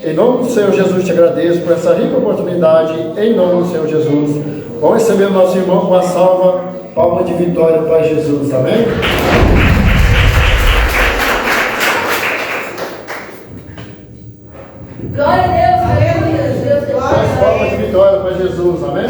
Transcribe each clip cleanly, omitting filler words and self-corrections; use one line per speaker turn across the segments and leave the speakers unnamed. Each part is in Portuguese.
Em nome do Senhor Jesus, te agradeço por essa rica oportunidade. Em nome do Senhor Jesus, vamos receber nosso irmão com a salva, palma de vitória para Jesus. Amém?
Glória a Deus, aleluia. Deus,
Mais palmas de vitória para Jesus. Amém?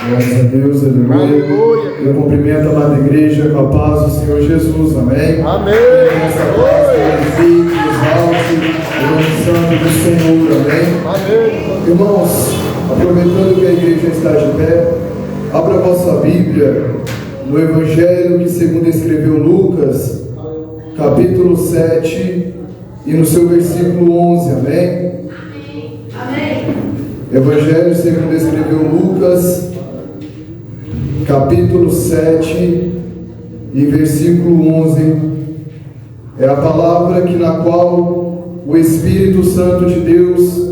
Glórias a Deus, aleluia. Eu cumprimento a amada igreja com a paz do Senhor Jesus, amém?
Amém.
Essa paz glorifique, exalte o nome santo do Senhor, amém?
Amém.
Irmãos, aproveitando que a igreja está de pé, abra a vossa Bíblia no Evangelho que segundo escreveu Lucas, capítulo 7 e no seu versículo 11, amém?
amém.
Evangelho segundo escreveu Lucas, capítulo 7 e versículo 11, é a palavra na qual o Espírito Santo de Deus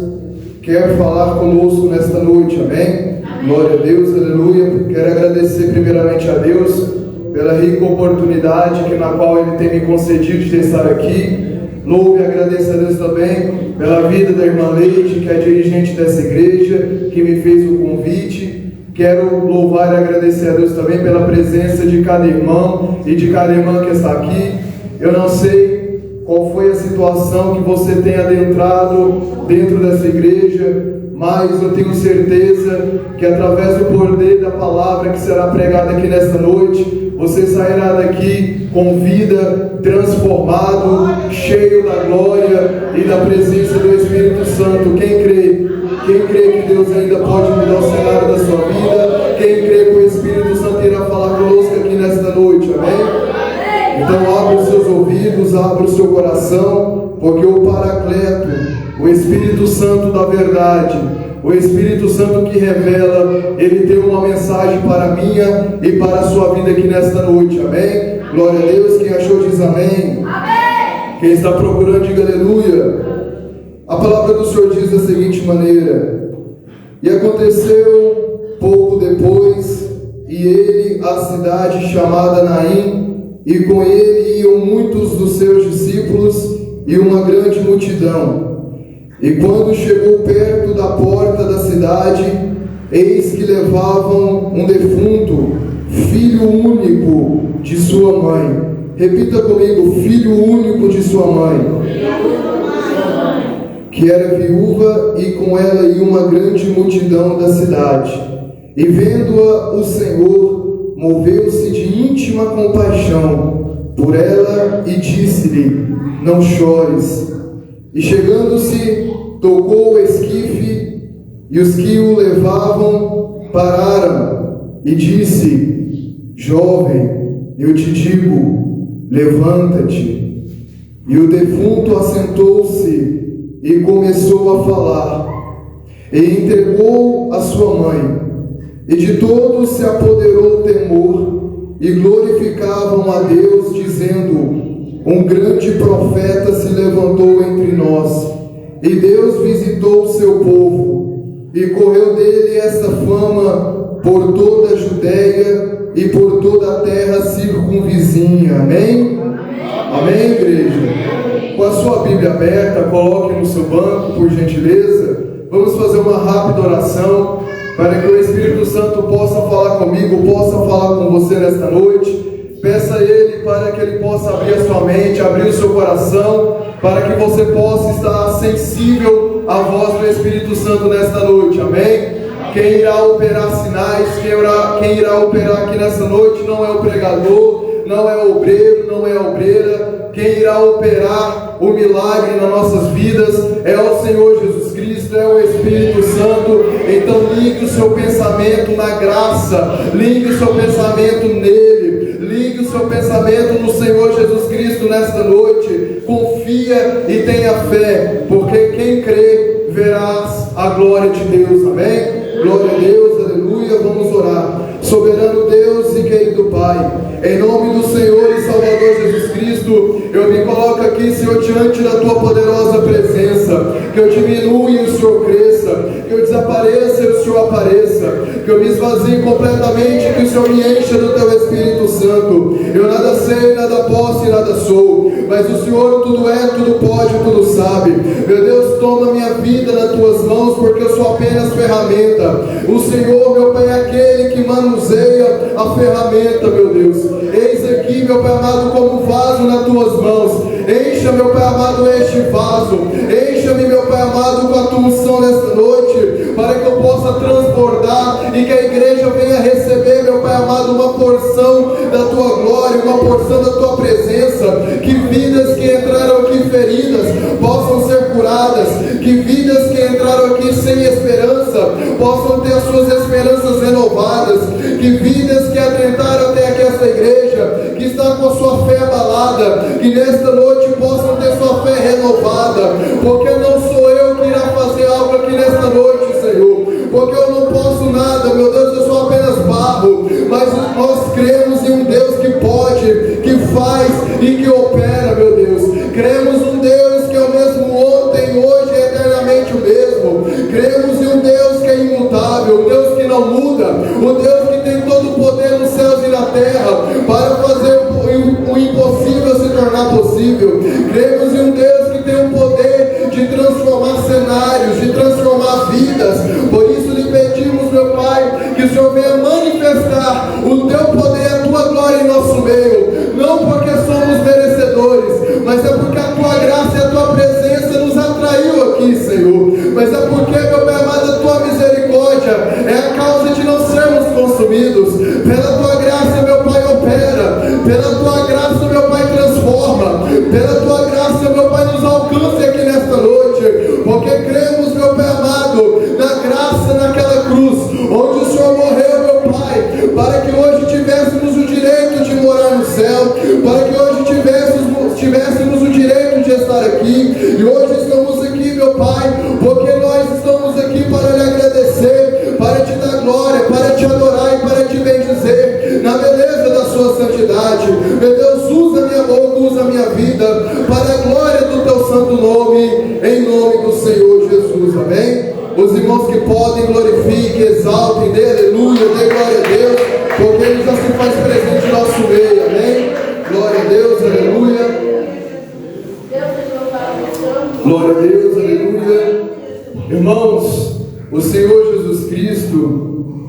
quer falar conosco nesta noite, amém? Glória a Deus, aleluia. Quero agradecer primeiramente a Deus pela rica oportunidade na qual Ele tem me concedido de estar aqui. Louve e agradeço a Deus também pela vida da irmã Leite, que é dirigente dessa igreja, que me fez o convite. Quero louvar e agradecer a Deus também pela presença de cada irmão e de cada irmã que está aqui. Eu não sei qual foi a situação que você tem adentrado dentro dessa igreja, mas eu tenho certeza que através do poder da palavra que será pregada aqui nesta noite, você sairá daqui com vida, transformado, cheio da glória e da presença do Espírito Santo. Quem crê? Quem crê que Deus ainda pode mudar o cenário da sua vida? Quem crê que o Espírito Santo irá falar conosco aqui nesta noite, amém? Então abra os seus ouvidos, abra o seu coração, porque o Paracleto, o Espírito Santo da verdade, o Espírito Santo que revela, ele tem uma mensagem para a minha e para a sua vida aqui nesta noite, amém? Glória a Deus. Quem achou diz amém.
Amém.
Quem está procurando diga aleluia. A palavra do Senhor diz da seguinte maneira: e aconteceu pouco depois, e ele a cidade chamada Naim, e com ele iam muitos dos seus discípulos e uma grande multidão. E quando chegou perto da porta da cidade, eis que levavam um defunto, filho único de sua mãe. Repita comigo: filho único de sua mãe. Que era viúva, e com ela ia uma grande multidão da cidade. E vendo-a o Senhor, moveu-se de íntima compaixão por ela e disse-lhe: não chores. E chegando-se, tocou o esquife, e os que o levavam pararam, e disse: jovem, eu te digo, levanta-te. E o defunto assentou-se e começou a falar, e entregou a sua mãe. E de todos se apoderou o temor, e glorificavam a Deus, dizendo: um grande profeta se levantou entre nós, e Deus visitou o seu povo, e correu dele esta fama por toda a Judéia e por toda a terra circunvizinha. Amém? Amém, igreja? Com a sua Bíblia aberta, coloque no seu banco, por gentileza. Vamos fazer uma rápida oração para que o Espírito Santo possa falar comigo, possa falar com você nesta noite. Peça a Ele para que Ele possa abrir a sua mente, abrir o seu coração, para que você possa estar sensível à voz do Espírito Santo nesta noite, amém? Quem irá operar sinais, quem irá operar aqui nessa noite não é o pregador, não é o obreiro, não é a obreira. Quem irá operar o milagre nas nossas vidas é o Senhor Jesus Cristo, é o Espírito Santo. Então ligue o seu pensamento na graça, ligue o seu pensamento nele, ligue o seu pensamento no Senhor Jesus Cristo nesta noite. Confia e tenha fé, porque quem crê verás a glória de Deus, amém? Glória a Deus, aleluia. Vamos orar. Soberano Deus e querido Pai, em nome do Senhor e Salvador Jesus Cristo, eu me coloco aqui, Senhor, diante da Tua poderosa presença. cresça, que eu diminua e o Senhor cresça, que eu desapareça e o Senhor apareça, que eu me esvazie completamente, que o Senhor me encha do Teu Espírito Santo. Eu nada sei, nada posso e nada sou, mas o Senhor tudo é, tudo pode, tudo sabe. Meu Deus, toma minha vida nas Tuas mãos, porque eu sou apenas ferramenta. O Senhor, meu Pai, é aquele que manuseia a ferramenta, meu Deus. Eis aqui, meu Pai amado, como vaso nas Tuas mãos. Encha, meu Pai amado, este vaso. Encha-me, meu Pai amado, com a Tua unção nesta noite, para que eu possa transbordar e que a igreja venha receber, meu Pai amado, uma porção da Tua glória, uma porção da Tua presença. Que vidas que entraram aqui feridas possam ser curadas, que vidas que entraram aqui sem esperança possam ter as suas esperanças renovadas, que vidas que atentaram até aqui esta igreja, que está com a sua fé abalada, que nesta noite possam ter sua fé renovada, porque não sou eu que irá fazer algo aqui nesta noite, Senhor, porque eu não posso nada, meu Deus, eu sou apenas barro, mas nós cremos em um Deus que pode, que faz e que opera, meu Deus. Cremos um Deus que é o mesmo ontem, hoje e eternamente o mesmo. Cremos em um Deus que é imutável, um Deus que não muda, um Deus que tem todo o poder nos céus e na terra para fazer o impossível se tornar possível. Cremos em um Deus que tem o poder de transformar cenários, de transformar vidas. Por isso lhe pedimos, meu Pai, que o Senhor venha manifestar o Teu poder, a Tua glória em nosso meio, não porque somos merecedores, mas é porque a Tua graça e a Tua presença nos atraiu aqui, Senhor. Mas é porque, meu Pai amado, a Tua misericórdia é a causa de não sermos consumidos. Pela Tua graça, meu Pai, opera. Pela Tua graça, meu Pai, transforma. Pela Tua graça, meu Pai, nos alcance aqui nesta noite, porque cremos, meu Pai amado, na graça naquela cruz, onde o Senhor morreu, meu Pai, para que hoje tivéssemos o direito de morar no céu, para que hoje tivéssemos o direito de estar aqui. E hoje estamos aqui, meu Pai, porque nós estamos aqui para lhe agradecer, para te dar glória, para te adorar e para te bendizer na beleza da sua santidade. Meu Deus, usa minha boca, usa minha vida para a glória do Teu santo nome, em nome do Senhor Jesus, amém? Os irmãos que podem, glorifiquem, exaltem, dê aleluia, dê glória a Deus, porque Ele já se faz presente em nosso meio, amém? Glória a Deus, aleluia. Glória a Deus, aleluia. Irmãos, o Senhor Jesus Cristo,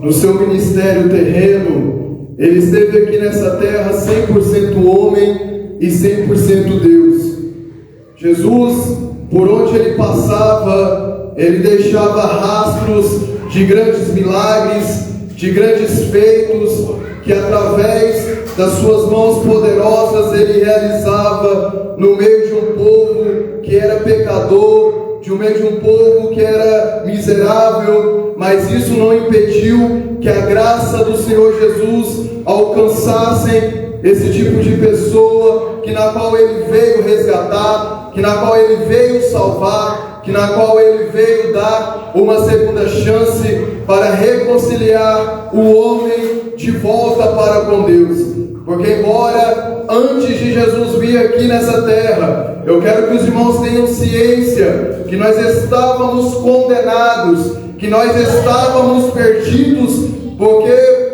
no seu ministério terreno, Ele esteve aqui nessa terra 100% homem e 100% Deus. Jesus, por onde Ele passava, Ele deixava rastros de grandes milagres, de grandes feitos, que através das suas mãos poderosas Ele realizava no meio de um povo que era pecador, de um meio de um povo que era miserável, mas isso não impediu que a graça do Senhor Jesus alcançasse esse tipo de pessoa, que na qual Ele veio resgatar, que na qual Ele veio salvar, que na qual Ele veio dar uma segunda chance para reconciliar o homem de volta para com Deus. Porque embora antes de Jesus vir aqui nessa terra, eu quero que os irmãos tenham ciência que nós estávamos condenados, que nós estávamos perdidos, porque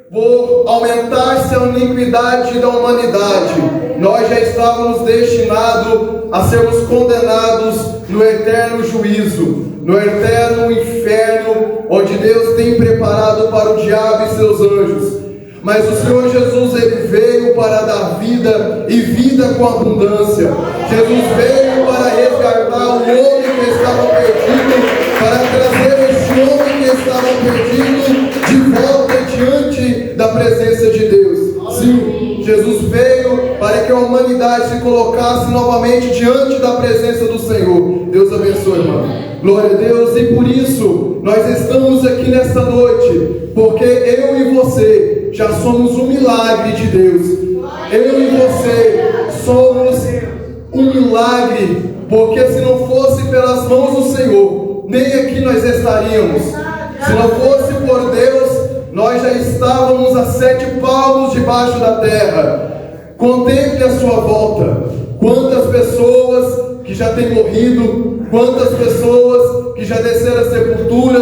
por aumentar-se a iniquidade da humanidade, nós já estávamos destinados a sermos condenados no eterno juízo, no eterno inferno, onde Deus tem preparado para o diabo e seus anjos. Mas o Senhor Jesus, Ele veio para dar vida e vida com abundância. Jesus veio para resgatar o homem que estava perdido, para trazer este homem que estava perdido de volta diante da presença de Deus. Sim, Jesus veio para que a humanidade se colocasse novamente diante da presença do Senhor. Deus abençoe, irmão. Glória a Deus. E por isso nós estamos aqui nesta noite, porque eu e você já somos um milagre de Deus. Eu e você somos um milagre, porque se não fosse pelas mãos do Senhor, nem aqui nós estaríamos. Se não fosse por Deus, nós já estávamos a 7 palmos debaixo da terra. Contemple a sua volta. Quantas pessoas que já têm morrido, quantas pessoas que já desceram a sepultura,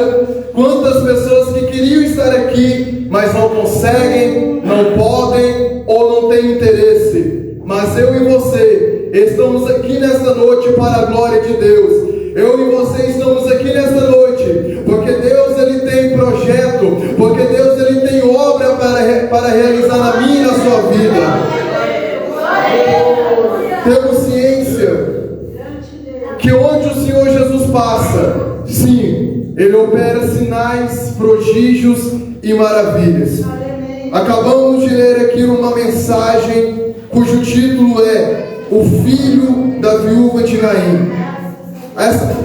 quantas pessoas que queriam estar aqui, mas não conseguem, não podem ou não têm interesse. Mas eu e você estamos aqui nesta noite para a glória de Deus. Eu e você estamos aqui nesta noite porque Deus ele tem projeto, porque Deus ele tem obra para realizar na minha e na sua vida. Temos ciência que onde o Senhor Jesus passa, sim, Ele opera sinais, prodígios e maravilhas. Acabamos de ler aqui uma mensagem cujo título é O Filho da Viúva de Naim.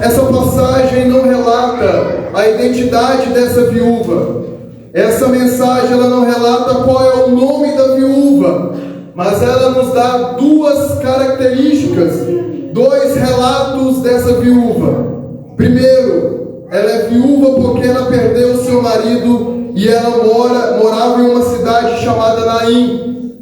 Essa passagem não relata a identidade dessa viúva. Essa mensagem ela não relata qual é o nome da viúva, mas ela nos dá duas características, dois relatos dessa viúva. Primeiro, ela é viúva porque ela perdeu seu marido e ela morava em uma cidade chamada Naim.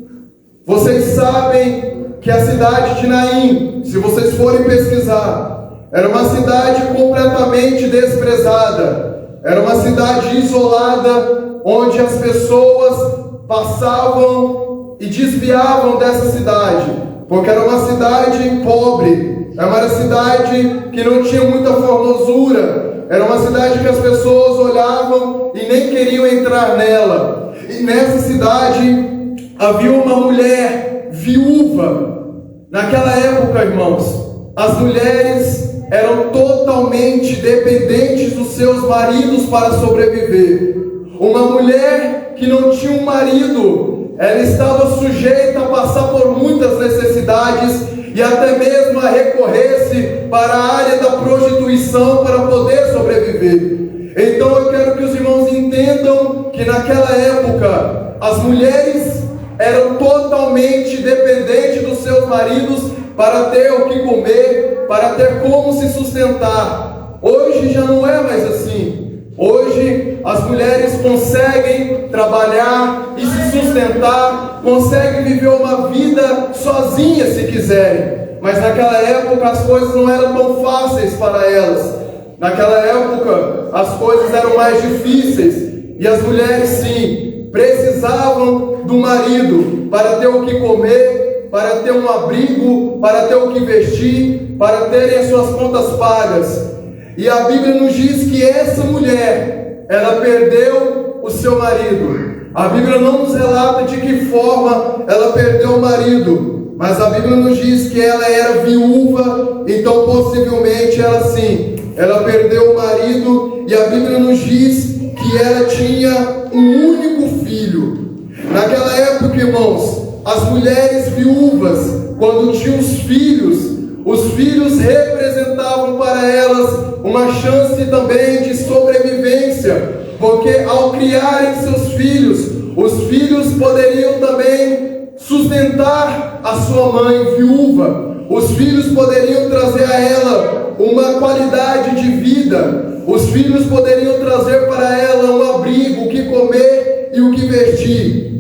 Vocês sabem que a cidade de Naim, se vocês forem pesquisar, era uma cidade completamente desprezada. Era uma cidade isolada, onde as pessoas passavam e desviavam dessa cidade, porque era uma cidade pobre, era uma cidade que não tinha muita formosura, era uma cidade que as pessoas olhavam e nem queriam entrar nela. E nessa cidade havia uma mulher viúva. Naquela época, irmãos, as mulheres eram totalmente dependentes dos seus maridos para sobreviver. Uma mulher que não tinha um marido, ela estava sujeita a passar por muitas necessidades e até mesmo a recorrer-se para a área da prostituição para poder sobreviver. Então eu quero que os irmãos entendam que naquela época as mulheres eram totalmente dependentes dos seus maridos para ter o que comer, para ter como se sustentar. Hoje já não é mais assim. Hoje as mulheres conseguem trabalhar e se sustentar, conseguem viver uma vida sozinhas se quiserem. Mas naquela época as coisas não eram tão fáceis para elas. Naquela época as coisas eram mais difíceis. E as mulheres sim, precisavam do marido para ter o que comer, para ter um abrigo, para ter o que vestir, para terem as suas contas pagas. E a Bíblia nos diz que essa mulher, ela perdeu o seu marido. A Bíblia não nos relata de que forma ela perdeu o marido, mas a Bíblia nos diz que ela era viúva, então possivelmente ela sim, ela perdeu o marido, e a Bíblia nos diz que ela tinha um único filho. Naquela época, irmãos, as mulheres viúvas, quando tinham os filhos representavam para elas uma chance também de sobrevivência, porque ao criarem seus filhos, os filhos poderiam também sustentar a sua mãe viúva, os filhos poderiam trazer a ela uma qualidade de vida, os filhos poderiam trazer para ela um abrigo, o que comer e o que vestir.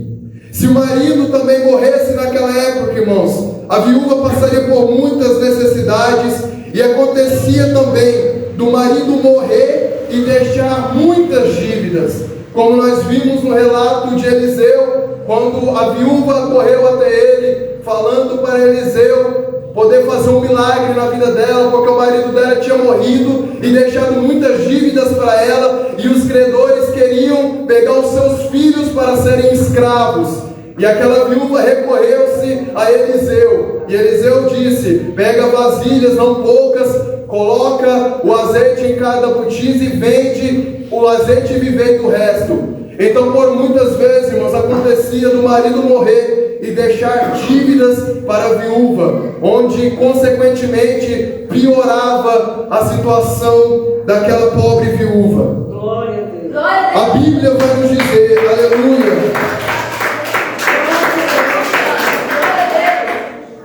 Se o marido também morresse naquela época, irmãos, a viúva passaria por muitas necessidades, e acontecia também do marido morrer e deixar muitas dívidas, como nós vimos no relato de Eliseu, quando a viúva correu até ele, falando para Eliseu poder fazer um milagre na vida dela, porque o marido dela tinha morrido e deixado muitas dívidas para ela, e os credores queriam pegar os seus filhos para serem escravos. E aquela viúva recorreu-se a Eliseu, e Eliseu disse: pega vasilhas, não poucas, coloca o azeite em cada botija e vende o azeite e viver do resto. Então, por muitas vezes, irmãos, acontecia do marido morrer e deixar dívidas para a viúva, onde consequentemente piorava a situação daquela pobre viúva.
Glória a Deus.
A Bíblia vai nos dizer, aleluia,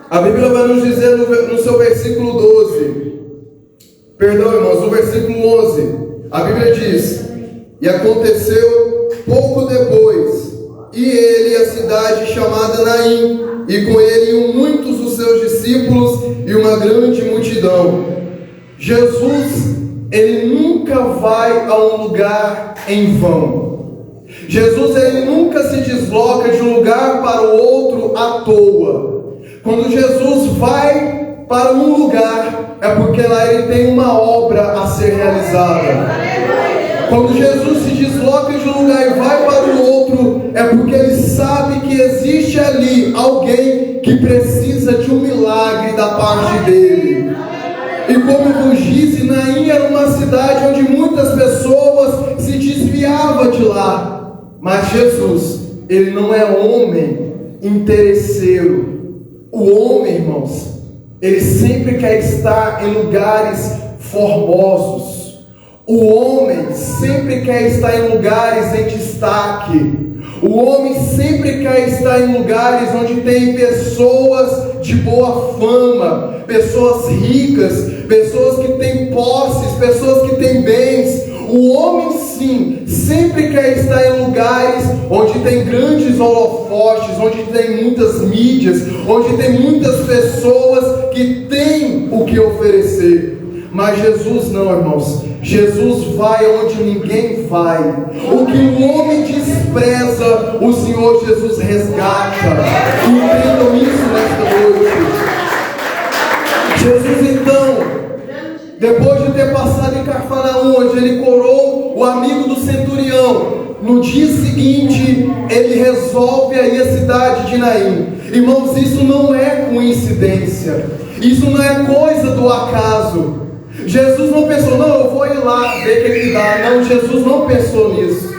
a Bíblia vai nos dizer no seu versículo 12, perdão, irmãos, no versículo 11, a Bíblia diz: e aconteceu pouco depois, e ele a cidade chamada Naim, e com ele iam muitos dos seus discípulos e uma grande multidão. Jesus, ele nunca vai a um lugar em vão. Jesus, ele nunca se desloca de um lugar para o outro à toa. Quando Jesus vai para um lugar, é porque lá ele tem uma obra a ser realizada. Quando Jesus se desloca de um lugar e vai para o outro, é porque ele sabe que existe ali alguém que precisa de um milagre da parte dele. E como vos disse, Naim era uma cidade onde muitas pessoas se desviavam de lá. Mas Jesus, ele não é homem interesseiro. O homem, irmãos, ele sempre quer estar em lugares formosos. O homem sempre quer estar em lugares em destaque. O homem sempre quer estar em lugares onde tem pessoas de boa fama, pessoas ricas, pessoas que têm posses, pessoas que têm bens. O homem, sim, sempre quer estar em lugares onde tem grandes holofotes, onde tem muitas mídias, onde tem muitas pessoas que têm o que oferecer. Mas Jesus não, irmãos. Jesus vai onde ninguém vai. O que o homem despreza, o Senhor Jesus resgata. Entendam isso nesta noite. Jesus, então, depois de ter passado em Cafarnaum, onde ele curou o amigo do centurião, no dia seguinte ele resolve ir à cidade de Naim. Irmãos, isso não é coincidência, isso não é coisa do acaso. Jesus não pensou, não, eu vou ir lá ver o que dá. Não, Jesus não pensou nisso.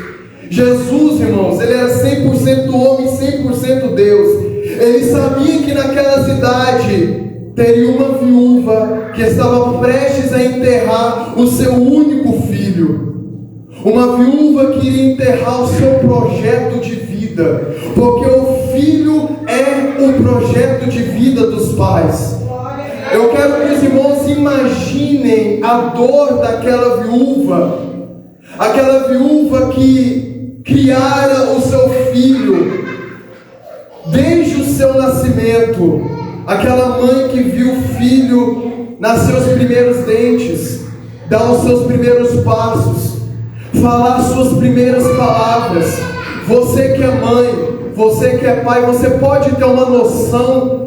Jesus, irmãos, ele era 100% homem, 100% Deus. Ele sabia que naquela cidade teria uma viúva que estava prestes a enterrar o seu único filho. Uma viúva que iria enterrar o seu projeto de vida, porque o filho é o projeto de vida dos pais. Eu quero que os irmãos imaginem a dor daquela viúva, aquela viúva que criara o seu filho desde o seu nascimento, aquela mãe que viu o filho nascer os primeiros dentes, dar os seus primeiros passos, falar as suas primeiras palavras. Você que é mãe, você que é pai, você pode ter uma noção.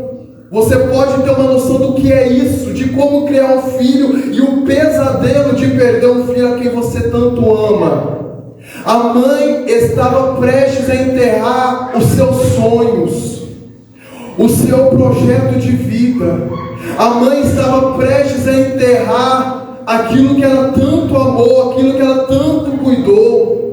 Você pode ter uma noção do que é isso, de como criar um filho e o pesadelo de perder um filho a quem você tanto ama. A mãe estava prestes a enterrar os seus sonhos, o seu projeto de vida. A mãe estava prestes a enterrar aquilo que ela tanto amou, aquilo que ela tanto cuidou.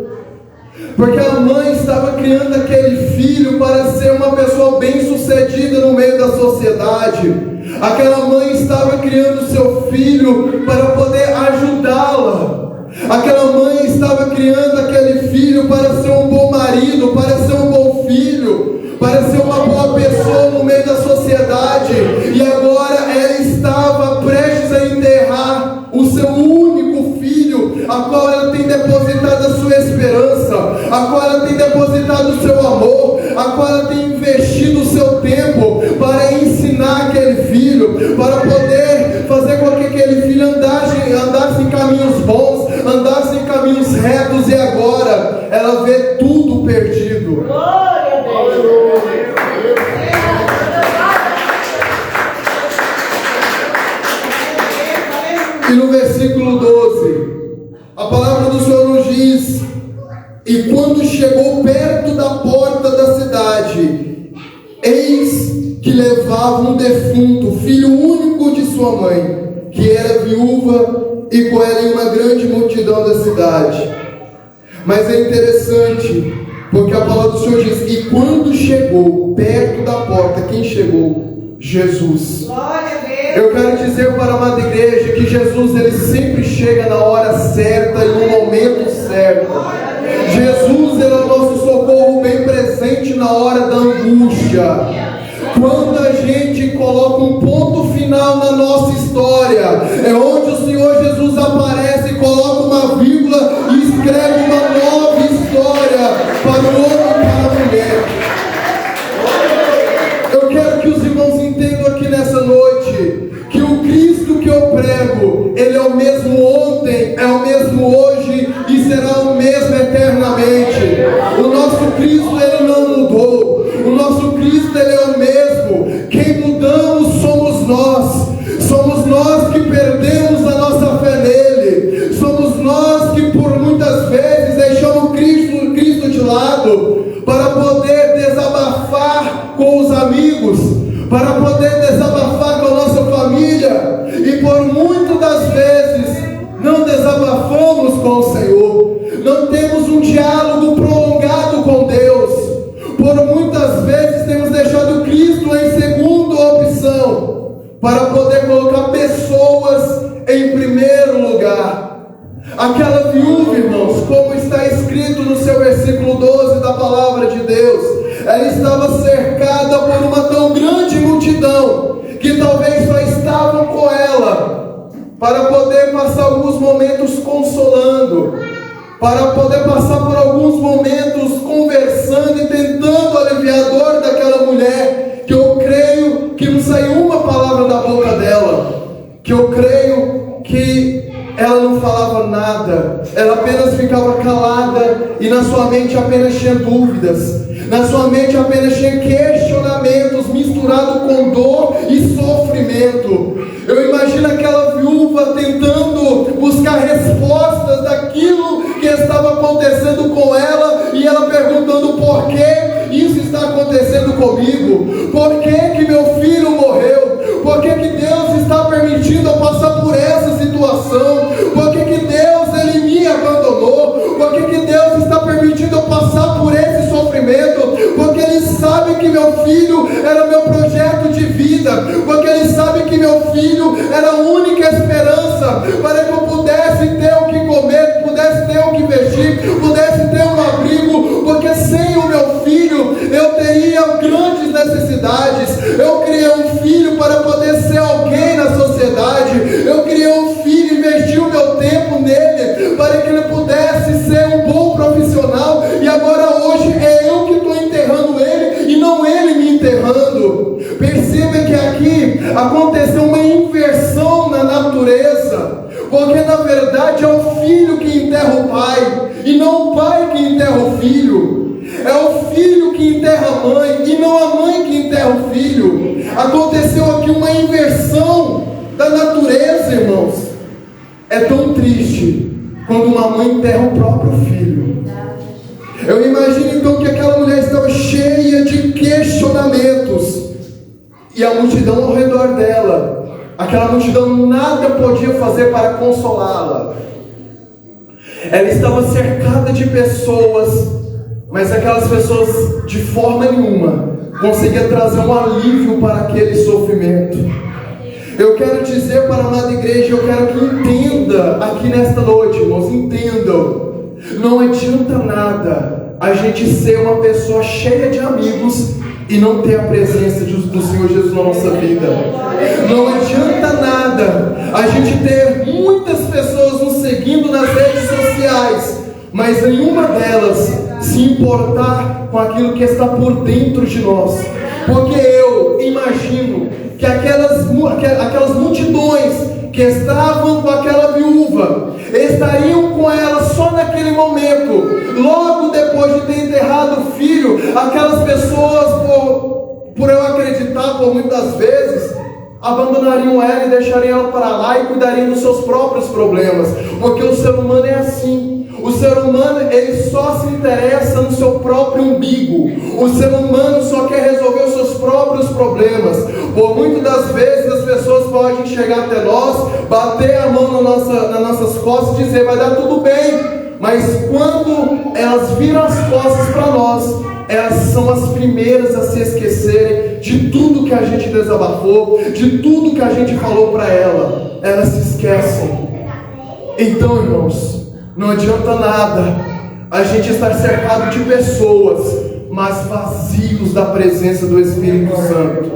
Porque a mãe estava criando aquele filho para ser uma pessoa bem-sucedida no meio da sociedade. Aquela mãe estava criando seu filho para poder ajudá-la. Aquela mãe estava criando aquele filho para ser um bom marido, para ser um bom filho, para ser uma boa pessoa no meio da sociedade. E agora ela estava prestes a enterrar o seu único filho, a qual ela tem depositado a sua esperança, a qual ela tem depositado o seu amor, a qual ela tem investido o seu tempo para ensinar aquele filho, para poder fazer com que aquele filho andasse em caminhos bons, andasse em caminhos retos, e agora ela vê tudo perdido.
Glória a Deus.
E no versículo 12, a palavra do Senhor nos diz: e quando chegou perto da porta da cidade, eis que levava um defunto, filho único de sua mãe, que era viúva, e com ela uma grande multidão da cidade. Mas é interessante, porque a palavra do Senhor diz: e quando chegou perto da porta, quem chegou? Jesus.
Glória a Deus.
Eu quero dizer para a amada igreja que Jesus, ele sempre chega na hora certa e no momento certo. Jesus, ele é o nosso socorro bem presente na hora da angústia. Quando a gente coloca um ponto final na nossa história, é onde o Senhor Jesus aparece e coloca uma vírgula e escreve uma nova história para o homem e para a mulher. Eu quero que os irmãos entendam aqui nessa noite que o Cristo que eu prego, Ele é o mesmo ontem, é o mesmo hoje e será o mesmo eternamente. O nosso Cristo, Ele não mudou. O nosso Cristo, Ele é o mesmo. Quem mudamos somos nós. Somos nós que perdemos a nossa fé nele. Somos nós que por muitas vezes deixamos Cristo de lado para poder desabafar com os amigos, para poder desabafar com a nossa família, e por muitas das vezes não desabafamos com o Senhor, não temos um diálogo prolongado com Deus, por muitas vezes temos deixado Cristo em segunda opção, para poder colocar pessoas em primeiro lugar. Aquela viúva, irmãos, como está escrito no seu versículo 12 da palavra de Deus, ela estava cercada por uma tão grande multidão, que talvez só estavam com ela, para poder passar alguns momentos consolando, para poder passar por alguns momentos conversando e tentando aliviar a dor daquela mulher, que eu creio que não saiu uma palavra da boca dela, que eu creio que ela não falava nada, ela apenas ficava calada, e na sua mente apenas tinha dúvidas, na sua mente apenas tinha questionamentos misturados com dor e sofrimento. Eu imagino aquela viúva tentando buscar respostas daquilo que estava acontecendo com ela, e ela perguntando: por que isso está acontecendo comigo? Por que meu filho morreu? Por que Deus está permitindo eu passar por essa situação? Por que Deus ele me abandonou? Por que Deus está permitindo eu passar por esse sofrimento? Porque Ele sabe que meu filho era meu projeto de vida, porque Ele sabe que meu filho era a única esperança para que eu pudesse ter o que comer, pudesse ter o que vestir, pudesse ter um abrigo, porque sem o meu filho eu teria grandes necessidades. Eu criei um filho para poder ser alguém na sociedade, eu criei um filho e investi o meu tempo nele para que ele pudesse ser um bom profissional, e agora hoje é eu que estou enterrando ele e não ele me enterrando. Perceba que aqui aconteceu uma inversão na natureza, porque na verdade é o filho que enterra o pai e não o pai que enterra o filho. É o filho que enterra a mãe e não a mãe que enterra o filho. Aconteceu aqui uma inversão da natureza, irmãos. É tão triste quando uma mãe enterra o próprio filho. Eu imagino então que aquela mulher estava cheia de questionamentos, e a multidão ao redor dela, aquela multidão nada podia fazer para consolá-la. Ela estava cercada de pessoas, mas aquelas pessoas de forma nenhuma conseguiam trazer um alívio para aquele sofrimento. Eu quero dizer para a amada igreja, eu quero que entenda aqui nesta noite, irmãos, entendam. Não adianta nada a gente ser uma pessoa cheia de amigos e não ter a presença do Senhor Jesus na nossa vida. Não adianta nada a gente ter muitas pessoas nos seguindo nas redes sociais, mas nenhuma delas se importar com aquilo que está por dentro de nós. Porque eu imagino que aquelas multidões que estavam com aquela viúva estariam com ela só naquele momento. Logo depois de ter enterrado o filho, aquelas pessoas, por eu acreditar, por muitas vezes, abandonariam ela e deixariam ela para lá e cuidariam dos seus próprios problemas. Porque o ser humano é assim. O ser humano, ele só se interessa no seu próprio umbigo. O ser humano só quer resolver os seus próprios problemas. Por muitas das vezes as pessoas podem chegar até nós, bater a mão nas nossas costas e dizer: vai dar tudo bem. Mas quando elas viram as costas para nós, elas são as primeiras a se esquecerem de tudo que a gente desabafou, de tudo que a gente falou para ela. Elas se esquecem. Então, irmãos, não adianta nada a gente estar cercado de pessoas, mas vazios da presença do Espírito Santo.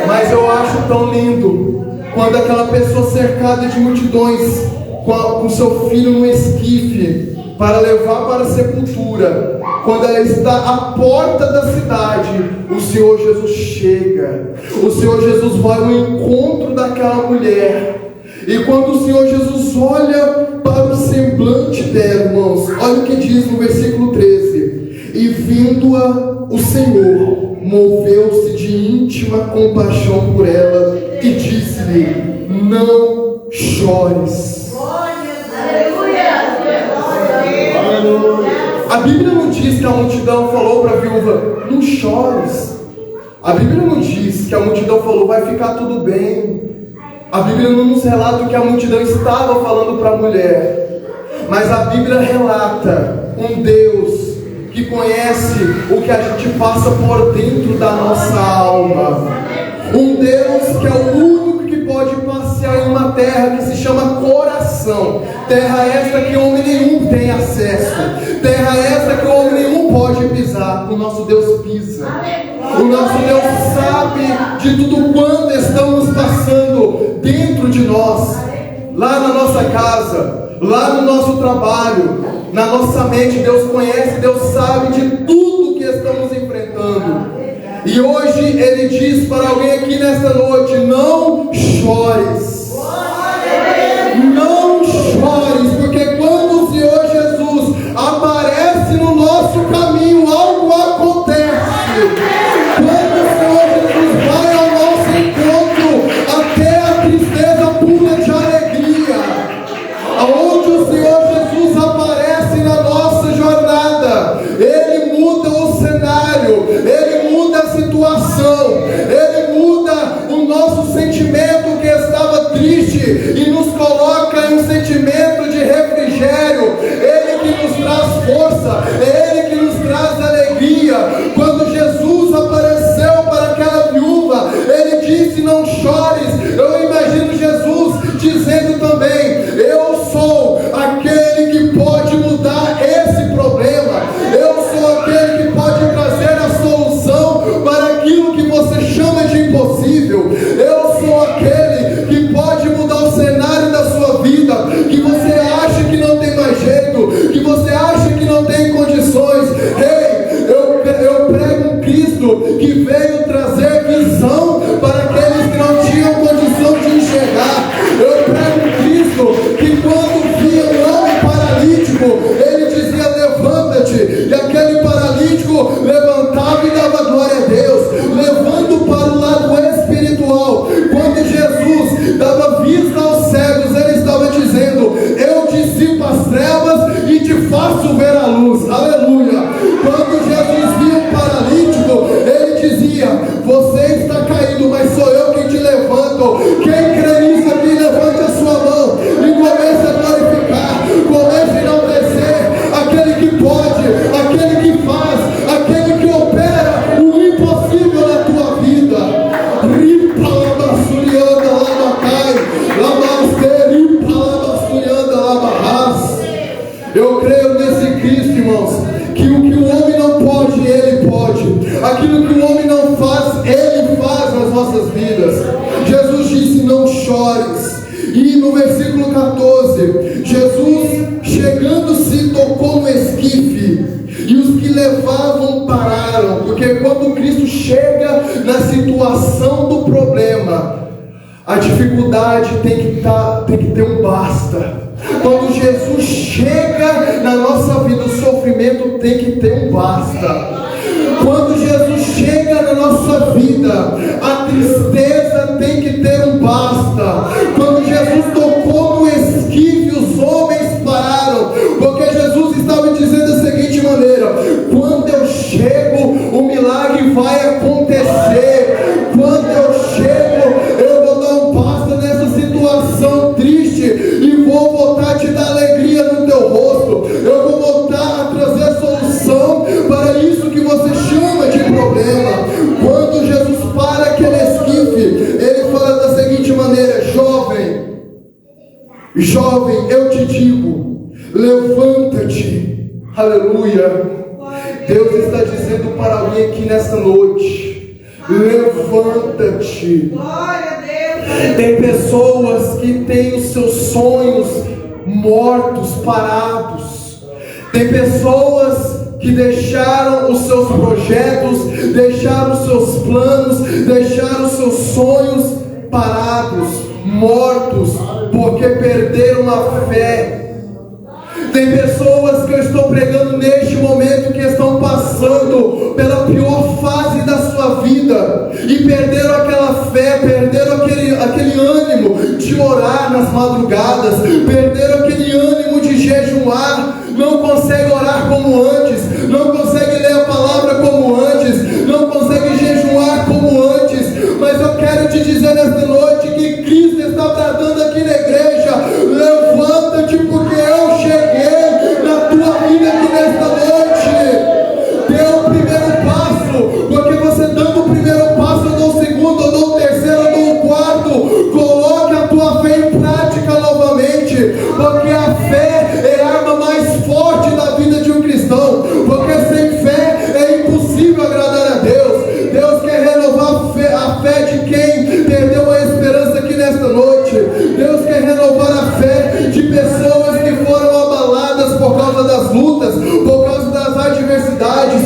Mas eu acho tão lindo quando aquela pessoa cercada de multidões, com seu filho no esquife para levar para a sepultura, quando ela está à porta da cidade, o Senhor Jesus chega. O Senhor Jesus vai ao encontro daquela mulher E quando o Senhor Jesus olha para o semblante dela, irmãos, olha o que diz no versículo 13: e vindo-a o Senhor, moveu-se de íntima compaixão por ela e disse-lhe: não chores. A Bíblia não diz que a multidão falou para a viúva: não chores. A Bíblia não diz que a multidão falou: vai ficar tudo bem. A Bíblia não nos relata o que a multidão estava falando para a mulher. Mas a Bíblia relata um Deus que conhece o que a gente passa por dentro da nossa alma. Um Deus que é o único que pode passear em uma terra que se chama coração. Terra esta que homem nenhum tem acesso. Terra esta que homem nenhum pode pisar. O nosso Deus pisa. O nosso Deus sabe de tudo quanto estamos passando dentro de nós. Lá na nossa casa, lá no nosso trabalho, na nossa mente. Deus conhece, Deus sabe de tudo que estamos enfrentando. E hoje Ele diz para alguém aqui nesta noite: não chores. Não chores, porque quando o Senhor Jesus aparece no nosso caminho, algo acontece. Quando o Senhor Jesus vai ao nosso encontro, até a tristeza pula de alegria. Aonde o Senhor Jesus aparece na nossa jornada, Ele muda o cenário, Ele muda a situação, Ele muda o nosso sentimento que estava triste e nos coloca em um sentimento de refrigério. Ele que nos traz força, Ele que nos traz alegria. Quando Jesus apareceu para aquela viúva, Ele disse: não chores. Eu imagino Jesus dizendo também: eu sou aquele que pode mudar esse problema. Eu sou aquele que pode trazer a solução para aquilo que você chama de impossível. Eu sou aquele que pode mudar o cenário da sua vida, que você acha que não tem mais jeito, que você acha que não tem condições. Ei, eu prego um Cristo que veio trazer visão para aqueles que não tinham condição de enxergar. Eu prego um Cristo que quando via um homem paralítico, Ele dizia: levanta-te. E aquele paralítico levantava e dava glória a Deus. Levando para o lado espiritual, quando Jesus dava vista aos cegos, Ele estava dizendo: eu dissipo as trevas e te faço ver a luz. Aleluia. Quando Jesus via um paralítico, Ele dizia: você está caído, mas sou eu quem te levanto. Quem crê nisso aqui, levante a sua mão e comece a glorificar, comece a enaltecer aquele que pode, aquele que faz, aquele que opera o impossível na tua vida. Ripa labassurianda labacai, labaste, ripa labassurianda labarras. Eu creio nesse Cristo, irmãos, que o que o homem não pode, Ele pode. Aquilo que o homem não faz, Ele faz nas nossas vidas. Jesus disse: não chores. E no versículo 14, Jesus, chegando-se, tocou no esquife, e os que levavam pararam. Porque quando Cristo chega na situação do problema, a dificuldade tem que ter um basta. Quando Jesus chega na nossa vida, o sofrimento tem que ter um basta. Quando Jesus chega na nossa vida, a tristeza tem que ter um basta. Quando Jesus tocou no esquife, os homens pararam, porque Jesus estava dizendo da seguinte maneira: quando eu chego, o milagre vai acontecer. Quando eu chego, eu vou dar um basta nessa situação triste e vou voltar a te dar alegria no teu rosto. Eu vou voltar a trazer solução para isso que você chama de problema. Quando Jesus para aquele esquife, Ele fala da seguinte maneira: jovem, eu te digo, levanta-te. Aleluia. Deus está dizendo para alguém aqui nessa noite: levanta-te.
Glória a Deus.
Tem pessoas que têm os seus sonhos mortos, parados. Tem pessoas que deixaram os seus projetos, deixaram os seus planos, deixaram os seus sonhos parados. mortos porque perderam a fé. Tem pessoas que eu estou pregando neste momento que estão passando pela pior fase da sua vida e perderam aquela fé, perderam aquele ânimo de orar nas madrugadas, perderam aquele ânimo de jejuar, não consegue orar como antes, não consegue ler a palavra como antes, não consegue jejuar como antes. Mas eu quero te dizer nesta noite que Cristo está bradando aqui na igreja: levanta-te, porque eu cheguei na tua vida aqui nesta noite. Dê o primeiro passo, porque você dando o primeiro passo, eu dou o segundo, eu dou o terceiro, eu dou o quarto. Coloque a tua fé em prática novamente, porque a fé é a arma mais forte da vida de um cristão, porque sem fé é impossível agradar a Deus. Deus quer renovar a fé de quem perdeu a esperança aqui nesta noite. Deus quer renovar a fé de pessoas que foram abaladas por causa das lutas, por causa das adversidades.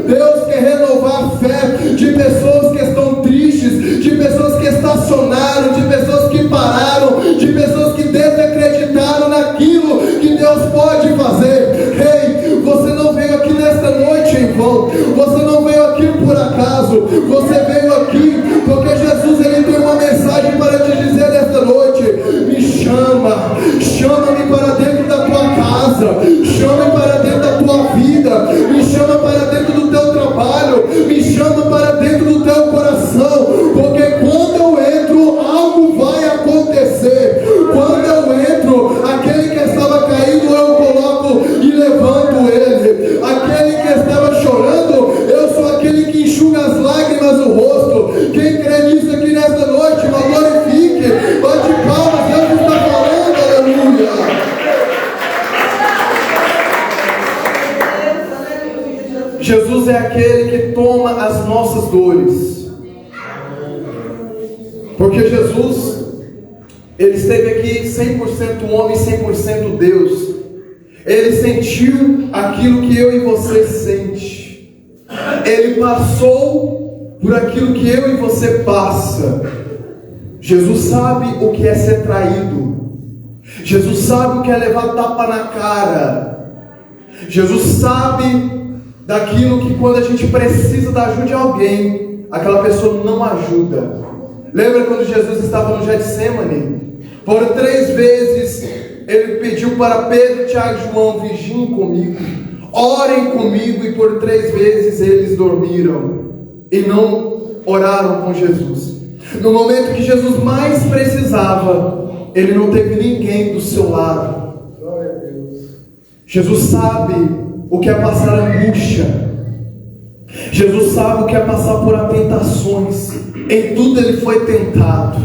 Deus quer renovar a fé de pessoas que estão tristes, de pessoas que estacionaram, de pessoas que pararam, de pessoas que desacreditaram naquilo que Deus pode fazer. Ei, você não veio aqui nesta noite em vão, você não veio aqui por acaso, você veio aqui porque Jesus, ele tem uma mensagem para te dizer nesta noite: me chama-me para dentro da tua casa, chama-me para dentro da tua vida, me chama para dentro do teu trabalho, me chama para dentro do teu coração, porque quando eu entro, algo vai acontecer. Quando eu entro, aquele que estava caído, eu coloco e levanto ele. Aquele que estava chorando, eu sou aquele que enxuga as lágrimas do rosto. Quem crê nisso aqui nesta noite, irmão, glorifique, bate palmas, Deus está falando, aleluia. Jesus é aquele que toma as nossas dores, porque Jesus, ele esteve aqui 100% homem e 100% Deus. Ele sentiu aquilo que eu e você sente. Ele passou por aquilo que eu e você passa. Jesus sabe o que é ser traído. Jesus sabe o que é levar tapa na cara. Jesus sabe daquilo que quando a gente precisa da ajuda de alguém, aquela pessoa não ajuda. Lembra quando Jesus estava no Getsemane? Por 3 vezes ele pediu para Pedro, Tiago e João: vigiem comigo, orem comigo, e por 3 vezes eles dormiram e não oraram com Jesus. No momento que Jesus mais precisava, ele não teve ninguém do seu lado. Jesus sabe o que é passar angústia. Jesus sabe o que é passar por tentações. Em tudo ele foi tentado,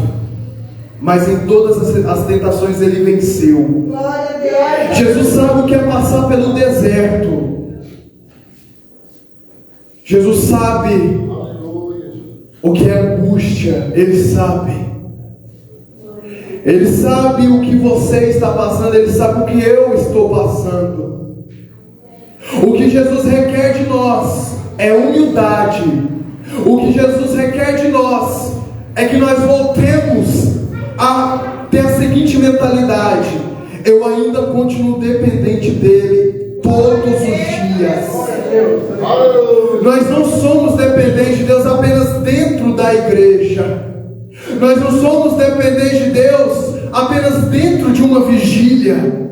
mas em todas as tentações ele venceu. Jesus sabe o que é passar pelo deserto. Jesus sabe o que é angústia. Ele sabe. Ele sabe o que você está passando. Ele sabe o que eu estou passando. O que Jesus requer de nós é humildade. O que Jesus requer de nós é que nós voltemos a ter a seguinte mentalidade: eu ainda continuo dependente dele todos os dias. Nós não somos dependentes de Deus apenas dentro da igreja. Nós não somos dependentes de Deus apenas dentro de uma vigília.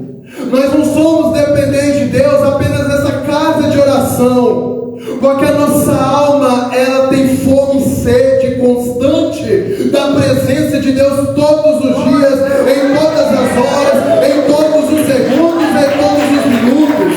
Nós não somos dependentes de Deus apenas nessa casa de oração, porque a nossa alma, ela tem fome e sede constante da presença de Deus todos os dias, em todas as horas, em todos os segundos, em todos os minutos.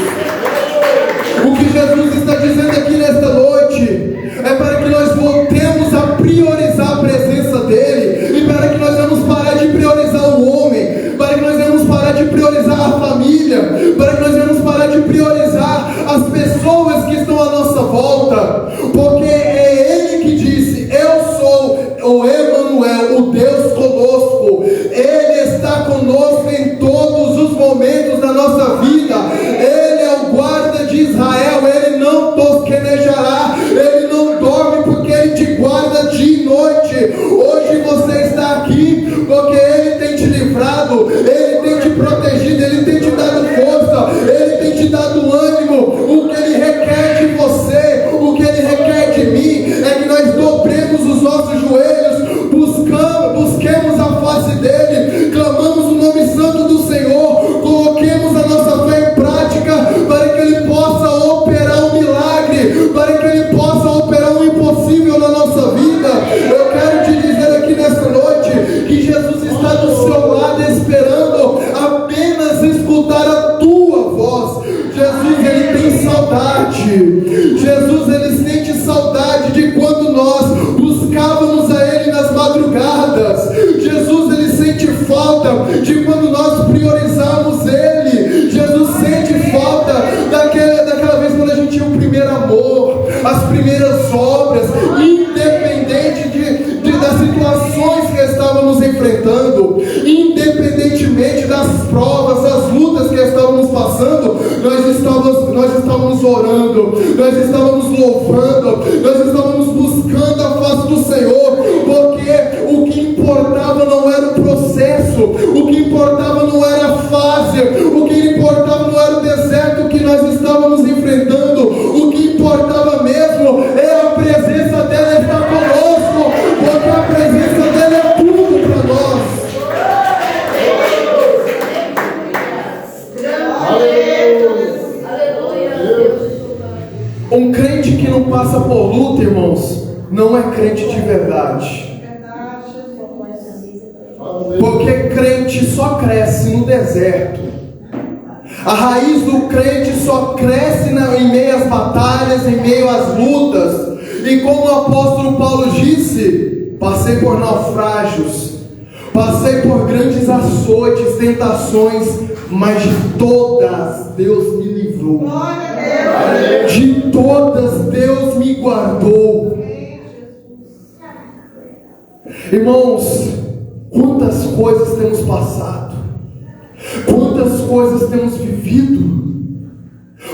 O que Jesus está dizendo aqui nesta noite é para que nós voltemos a priorizar a presença dele, e para que nós vamos parar de priorizar o homem, para que nós vamos parar de priorizar a família, para que nós vamos parar de priorizar as pessoas que estão à nossa volta, porque é ele que disse: eu sou o Emanuel, o Deus conosco. livrado, Ele tem te protegido, Ele tem te dado força, Ele tem te dado ânimo. O que Ele requer de você, o que Ele requer de mim, é que nós dobremos os nossos joelhos, busquemos a face dEle, clamamos o nome santo do Senhor, coloquemos a nossa fé em prática, para que Ele possa operar um milagre, para que Ele possa operar um impossível na nossa vida. Eu quero te dizer aqui nessa noite, que Jesus está do seu lado esperando apenas escutar a tua voz. Jesus, Ele tem saudade. Jesus, Ele sente saudade de quando nós buscávamos a Ele nas madrugadas. Jesus, Ele sente falta de quando nós priorizamos Ele. Jesus sente falta daquela vez quando a gente tinha o primeiro amor, as primeiras obras, independente das situações que estávamos enfrentando, independentemente das provas, das lutas que estávamos passando, nós estávamos orando, nós estávamos louvando, nós estávamos buscando a face do Senhor, porque o que importava não era o processo, o que importava não era a fase, o que importava não era o deserto que nós estávamos enfrentando, o que importava mesmo é a presença dela estar conosco, porque a presença dela é tudo para nós. Um crente que não passa por luta, irmãos, não é crente de verdade. Porque crente só cresce no deserto. A raiz do crente só cresce em meio às batalhas, em meio às lutas. E como o apóstolo Paulo disse, passei por naufrágios, passei por grandes açoites, tentações, mas de todas Deus me livrou. De todas Deus me guardou. Irmãos, quantas coisas temos passado, quantas coisas temos vivido,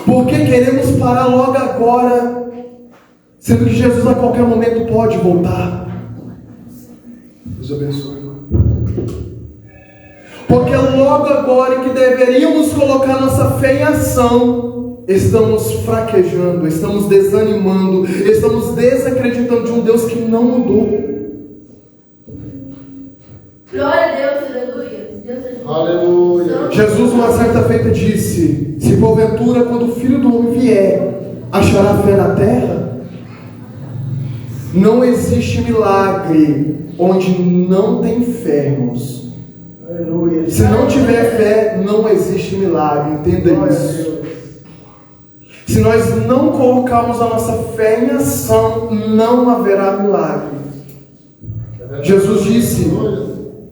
porque queremos parar logo agora, sendo que Jesus a qualquer momento pode voltar. Deus abençoe. Porque logo agora que deveríamos colocar nossa fé em ação, estamos fraquejando, estamos desanimando, estamos desacreditando de um Deus que não mudou.
Glória a Deus, aleluia.
Aleluia.
Jesus uma certa feita disse: se porventura quando o Filho do Homem vier, achará fé na terra? Não existe milagre onde não tem fé, irmãos.
Aleluia.
Se não tiver fé, não existe milagre, entenda isso. Se nós não colocarmos a nossa fé em ação, não haverá milagre. Jesus disse: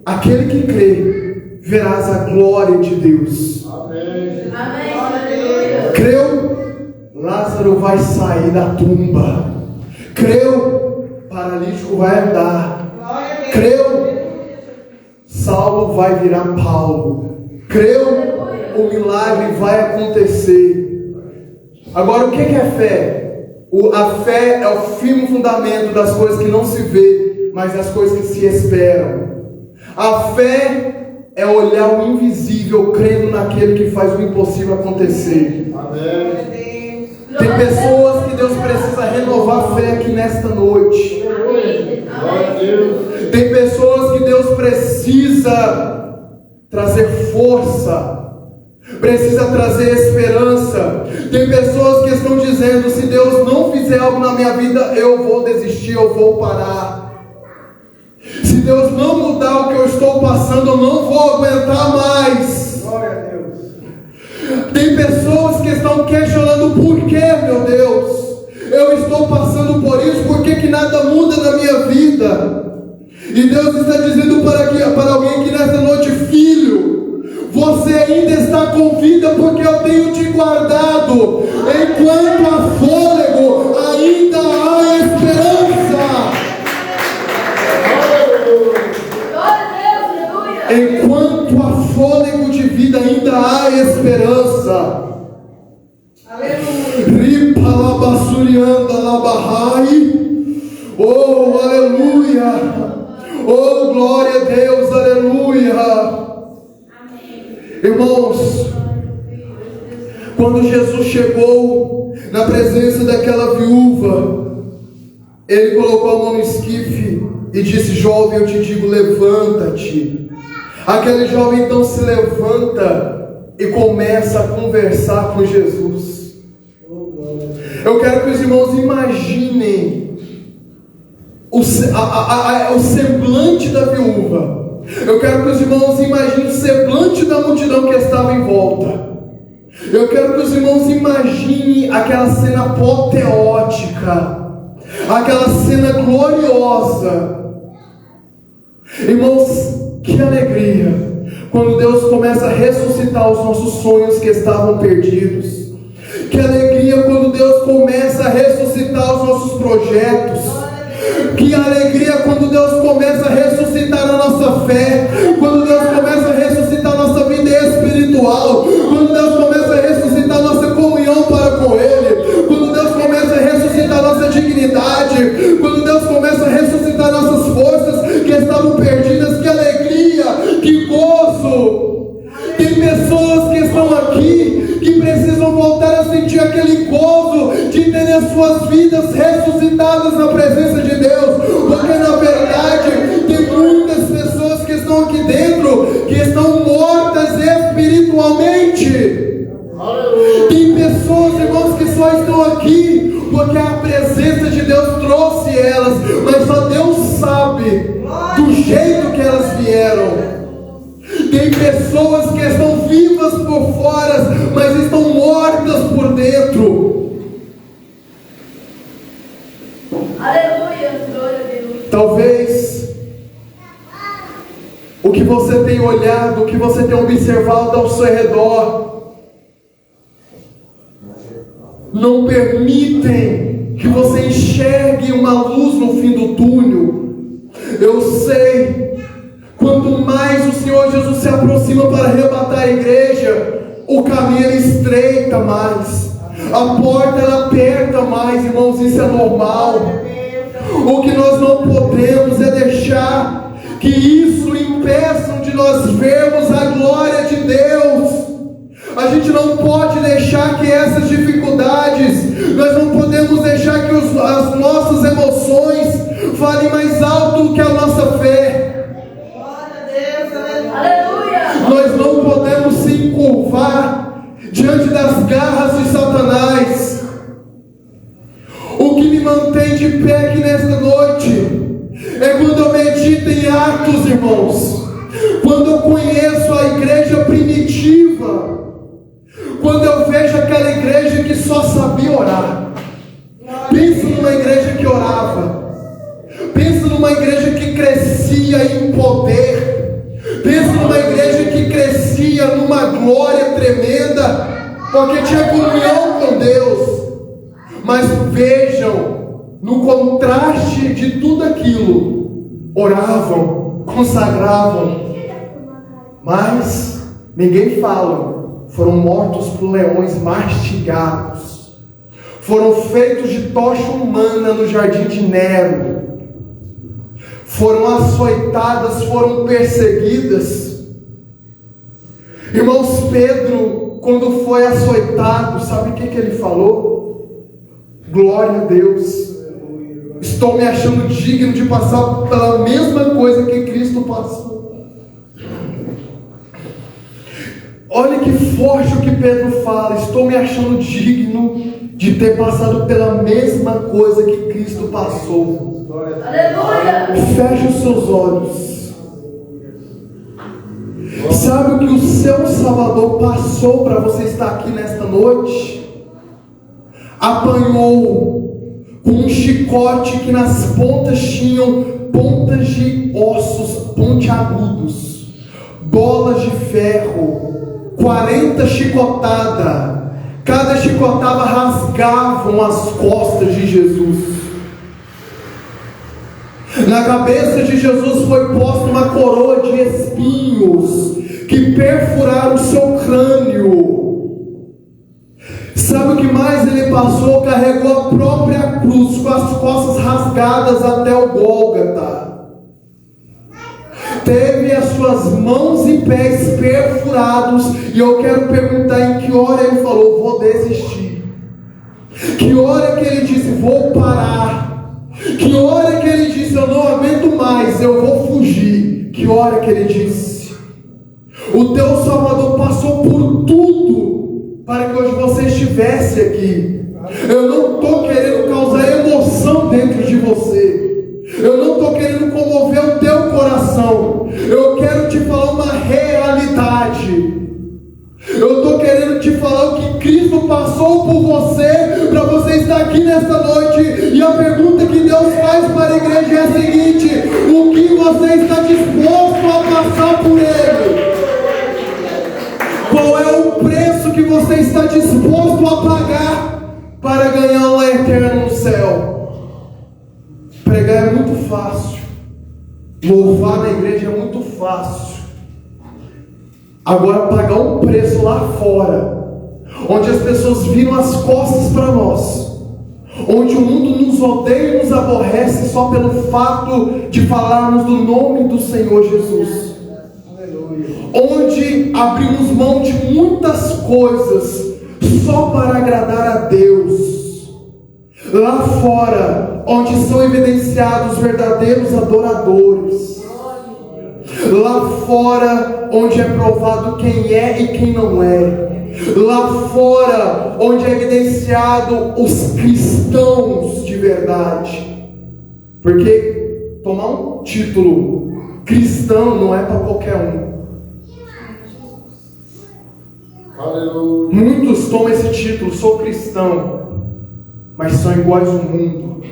aquele que crê, verás a glória de Deus.
Amém.
Amém.
Creu, Lázaro vai sair da tumba. Creu, paralítico vai andar. Creu, Saulo vai virar Paulo. Creu, o milagre vai acontecer. Agora, o que é fé? A fé é o firme fundamento das coisas que não se vê, mas das coisas que se esperam. A fé é olhar o invisível, crendo naquele que faz o impossível acontecer.
Amém.
Tem pessoas que Deus precisa renovar a fé aqui nesta noite.
Glória a Deus.
Tem pessoas que Deus precisa trazer força, precisa trazer esperança. Tem pessoas que estão dizendo: se Deus não fizer algo na minha vida, eu vou desistir, eu vou parar. Se Deus não mudar o que eu estou passando, eu não vou aguentar mais.
Glória a Deus.
Tem pessoas que estão questionando: por que, meu Deus? Eu estou passando por isso, por que nada muda na minha vida? E Deus está dizendo para alguém que nessa noite: filho, você ainda está com vida porque eu tenho te guardado. Enquanto há fôlego, ainda há esperança.
Glória a Deus, aleluia.
Enquanto há fôlego de vida, ainda há esperança. Ripa labassurianda labahai. Oh, aleluia. Oh, glória a Deus, aleluia. Irmãos, quando Jesus chegou na presença daquela viúva, ele colocou a mão no esquife e disse: jovem, eu te digo, levanta-te. Aquele jovem então se levanta e começa a conversar com Jesus. Eu quero que os irmãos imaginem o semblante da viúva. Eu quero que os irmãos imaginem o semblante da multidão que estava em volta. Eu quero que os irmãos imaginem aquela cena apoteótica, aquela cena gloriosa. Irmãos, que alegria quando Deus começa a ressuscitar os nossos sonhos que estavam perdidos. Que alegria quando Deus começa a ressuscitar os nossos projetos. Que alegria quando Deus começa a ressuscitar a nossa fé, quando Deus começa a ressuscitar a nossa vida espiritual, quando Deus começa a ressuscitar a nossa comunhão para com Ele, quando Deus começa a ressuscitar a nossa dignidade, quando Deus começa a ressuscitar nossas forças que estavam perdidas. Que alegria, que gozo! Tem pessoas que estão aqui que precisam voltar a sentir aquele gozo de terem as suas vidas ressuscitadas na presença de Deus, porque na verdade tem muitas pessoas que estão aqui dentro que estão mortas espiritualmente. Tem pessoas, irmãos, que só estão aqui porque a presença de Deus trouxe elas, mas só Deus sabe do jeito que elas vieram. Tem pessoas que estão vivas por fora, mas estão mortas por dentro.
Aleluia, glória a Deus.
Talvez o que você tem olhado, o que você tem observado ao seu redor, não permitem que você enxergue uma luz no fim do túnel. Eu sei, quanto mais o Senhor Jesus se aproxima para arrebatar a igreja, o caminho ele estreita mais, a porta ela aperta mais, irmãos, isso é normal. O que nós não podemos é deixar que isso impeçam de nós vermos a glória de Deus. A gente não pode deixar que essas dificuldades, nós não podemos deixar que as nossas emoções falem mais alto do que a nossa fé.
Aleluia.
Nós não podemos se encurvar diante das garras de Satanás. O que me mantém de pé aqui nesta noite é quando eu medito em Atos, irmãos, quando eu conheço a igreja primitiva, quando eu vejo aquela igreja que só sabia orar. Pensa numa igreja que orava, pensa numa igreja que crescia em poder, pensa numa igreja que crescia numa glória tremenda, porque tinha comunhão com Deus. Mas vejam, no contraste de tudo aquilo, oravam, consagravam, mas ninguém fala, foram mortos por leões mastigados, foram feitos de tocha humana no jardim de Nero, foram açoitadas, foram perseguidas. Irmãos, Pedro, quando foi açoitado, sabe o que ele falou? Glória a Deus, estou me achando digno de passar pela mesma coisa que Cristo passou. Olha que forte o que Pedro fala: estou me achando digno de ter passado pela mesma coisa que Cristo passou.
Aleluia.
Feche os seus olhos. Sabe o que o seu Salvador passou para você estar aqui nesta noite? Apanhou com um chicote que nas pontas tinham pontas de ossos pontiagudos, bolas de ferro, 40 chicotadas. Cada chicotada rasgavam as costas de Jesus. Na cabeça de Jesus foi posta uma coroa de espinhos que perfuraram o seu crânio. Sabe o que mais ele passou? Carregou a própria cruz com as costas rasgadas até o Gólgota. Teve as suas mãos e pés perfurados frustrados, e eu quero perguntar em que hora ele falou, vou desistir. Que hora que ele disse, vou parar. Que hora que ele disse, eu não aguento mais, eu vou fugir. Que hora que ele disse. O teu Salvador passou por tudo para que hoje você estivesse aqui. Eu não estou querendo causar emoção dentro de você. Eu não estou querendo comover o teu coração. Eu quero te falar uma realidade. Eu estou querendo te falar o que Cristo passou por você, para você estar aqui nesta noite. E a pergunta que Deus faz para a igreja é a seguinte: o que você está disposto a passar por Ele? Qual é o preço que você está disposto a pagar para ganhar um eterno no céu? Pregar é muito fácil, louvar na igreja é muito fácil. Agora pagar um preço lá fora, onde as pessoas viram as costas para nós, onde o mundo nos odeia e nos aborrece só pelo fato de falarmos do nome do Senhor Jesus, onde abrimos mão de muitas coisas só para agradar a Deus. Lá fora, onde são evidenciados verdadeiros adoradores. Lá fora, onde é provado quem é e quem não é. Lá fora, onde é evidenciado os cristãos de verdade. Porque tomar um título cristão não é para qualquer um.
Aleluia.
Muitos tomam esse título, sou cristão, mas são iguais ao mundo.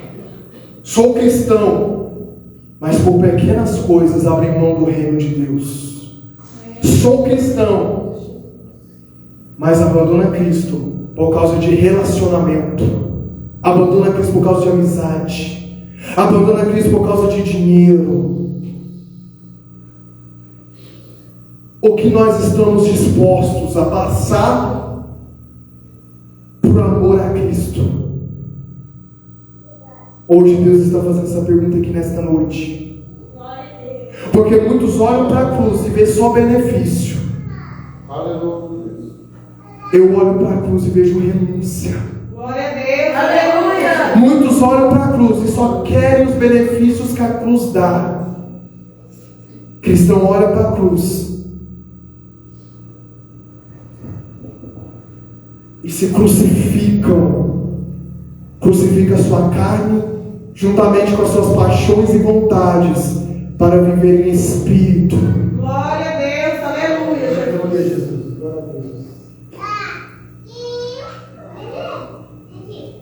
Sou cristão, mas por pequenas coisas abrem mão do reino de Deus. Sou cristão, mas abandona Cristo por causa de relacionamento. Abandona Cristo por causa de amizade. Abandona Cristo por causa de dinheiro. O que nós estamos dispostos a passar por amor a Cristo? Hoje Deus está fazendo essa pergunta aqui nesta noite. Porque muitos olham para a cruz e vê só benefício.
Aleluia.
Eu olho para a cruz e vejo renúncia.
Glória a Deus.
Aleluia.
Muitos olham para a cruz e só querem os benefícios que a cruz dá. Cristão olha para a cruz e se crucificam. Crucifica a sua carne juntamente com as suas paixões e vontades para viver em espírito.
Glória a Deus. Aleluia.
Glória a Jesus. Glória a Deus.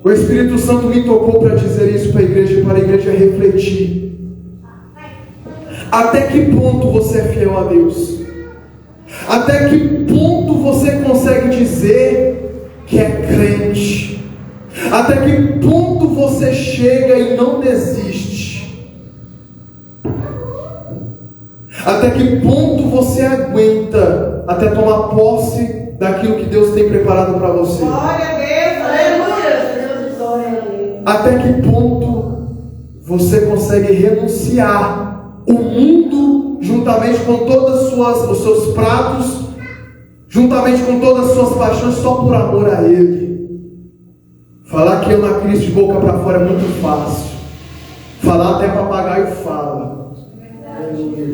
O Espírito Santo me tocou para dizer isso para a igreja e para a igreja refletir. Até que ponto você é fiel a Deus? Até que ponto você consegue dizer que é crente? Até que ponto você chega e não desiste? Até que ponto você aguenta até tomar posse daquilo que Deus tem preparado para você?
Glória a Deus. Aleluia.
Até que ponto você consegue renunciar o mundo juntamente com todos os seus pratos, juntamente com todas as suas paixões, só por amor a Ele? Falar que ama Cristo de boca para fora é muito fácil. Falar até papagaio fala.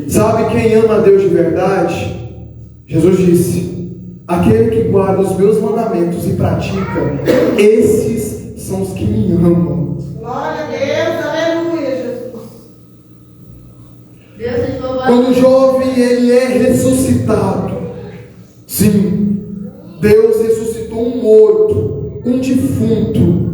Sabe quem ama a Deus de verdade? Jesus disse: aquele que guarda os meus mandamentos e pratica, esses são os que me amam.
Glória a Deus. Aleluia, Jesus.
Deus te louva.
Quando o jovem ele é ressuscitado, sim, Deus ressuscitou um morto, um defunto.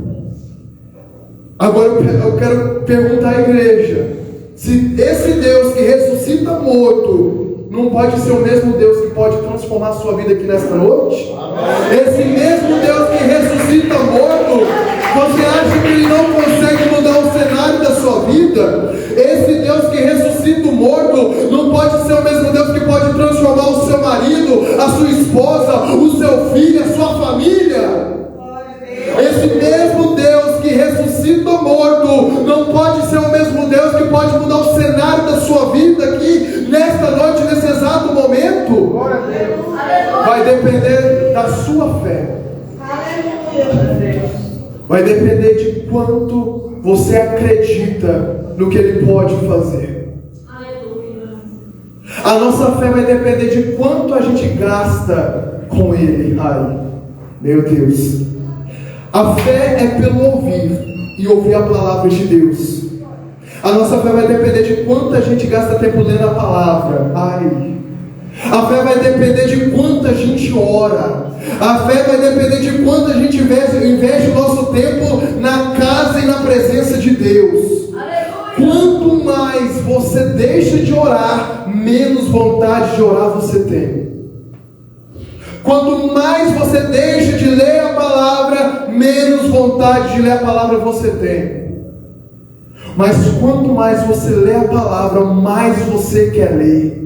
Agora eu quero perguntar à igreja: se esse Deus que ressuscita morto não pode ser o mesmo Deus que pode transformar a sua vida aqui nesta noite? Amém. Esse mesmo Deus que ressuscita morto, você acha que Ele não consegue mudar o cenário da sua vida? Esse Deus que ressuscita o morto não pode ser o mesmo Deus que pode transformar o seu marido, a sua esposa, o seu filho, a sua família? Esse mesmo Deus que ressuscita o morto não pode ser o mesmo Deus que pode mudar o cenário da sua vida aqui, nesta noite, nesse exato momento? crescimento vai depender da sua fé.
Aleluia.
Vai depender de quanto você acredita no que Ele pode fazer. A nossa fé vai depender de quanto a gente gasta com Ele. Ai, meu Deus. A fé é pelo ouvir e ouvir a palavra de Deus. A nossa fé vai depender de quanto a gente gasta tempo lendo a palavra. Ai. A fé vai depender de quanto a gente ora. A fé vai depender de quanto a gente investe o nosso tempo na casa e na presença de Deus. Quanto mais você deixa de orar, menos vontade de orar você tem. Quanto mais você deixa de ler a palavra, menos vontade de ler a palavra você tem. Mas quanto mais você lê a palavra, mais você quer ler.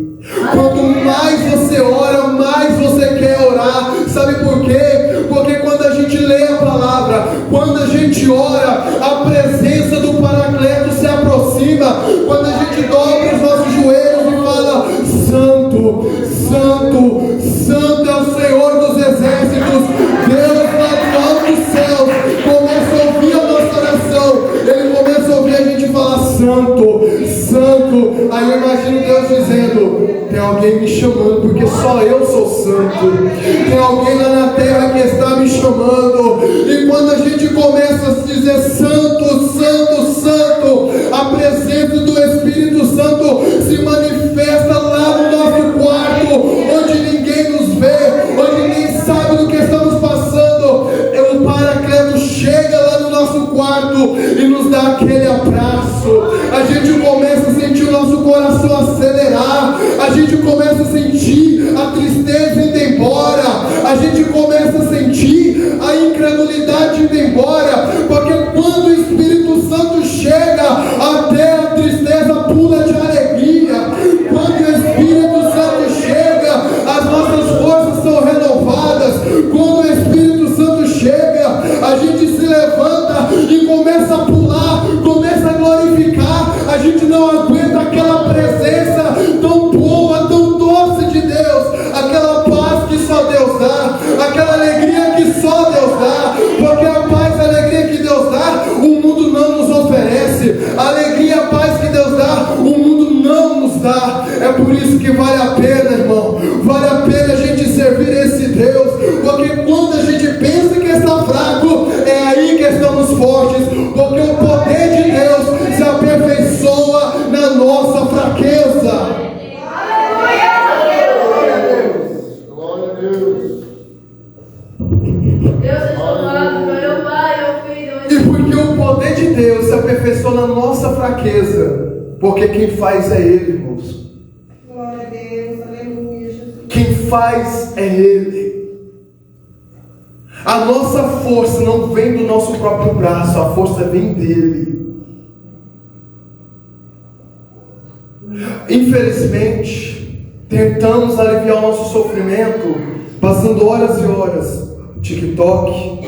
Quanto mais você ora, mais você quer orar. Sabe por quê? Porque quando a gente lê a palavra, quando a gente ora, a presença do Paracleto se aproxima. Quando a gente dobra os nossos joelhos e fala: Santo, Santo, Santo é o Senhor dos exércitos. Deus lá do alto dos céus começa a ouvir a nossa oração. Ele começa a ouvir a gente falar: Santo, Santo. Aí eu imagino Deus dizendo: tem alguém me chamando, porque só eu sou santo. Tem alguém lá na terra que está me chamando. E quando a gente começa a dizer Santo, Santo, Santo, a presença do Espírito Santo se manifesta lá no nosso quarto, onde ninguém nos vê, onde ninguém sabe do que estamos passando. O Paracleto chega lá no nosso quarto e nos dá aquele abraço. A gente começa a sentir o nosso coração acelerar. A gente começa a sentir a tristeza indo embora. A gente começa a sentir a incredulidade indo embora. Porque quando o Espírito Santo chega, até a tristeza pula de alegria. Quando o Espírito Santo chega, as nossas forças são renovadas. Quando o Espírito Santo chega, a gente se levanta e começa a pular, começa a glorificar. A gente não aguenta aquela presença tão boa, tão doce de Deus, aquela paz que só Deus dá, aquela alegria que só Deus dá, porque a paz e a alegria que Deus dá, o mundo não nos oferece. A alegria e a paz que Deus dá, o mundo não nos dá. É por isso que vale a pena, irmão, vale a pena a gente servir esse Deus, porque quando a gente pensa que está fraco, é aí que estamos fortes, porque o poder de Deus se aperfeiçoa na nossa fraqueza.
Glória a Deus.
Deus é chamado, glória ao Pai, ao Filho.
E porque o poder de Deus se aperfeiçoa na nossa fraqueza, porque quem faz é Ele, irmãos.
Glória a Deus. Aleluia, Jesus.
Quem faz é Ele. A nossa força não vem do nosso próprio braço, a força vem dEle. Infelizmente, tentamos aliviar o nosso sofrimento passando horas e horas no TikTok,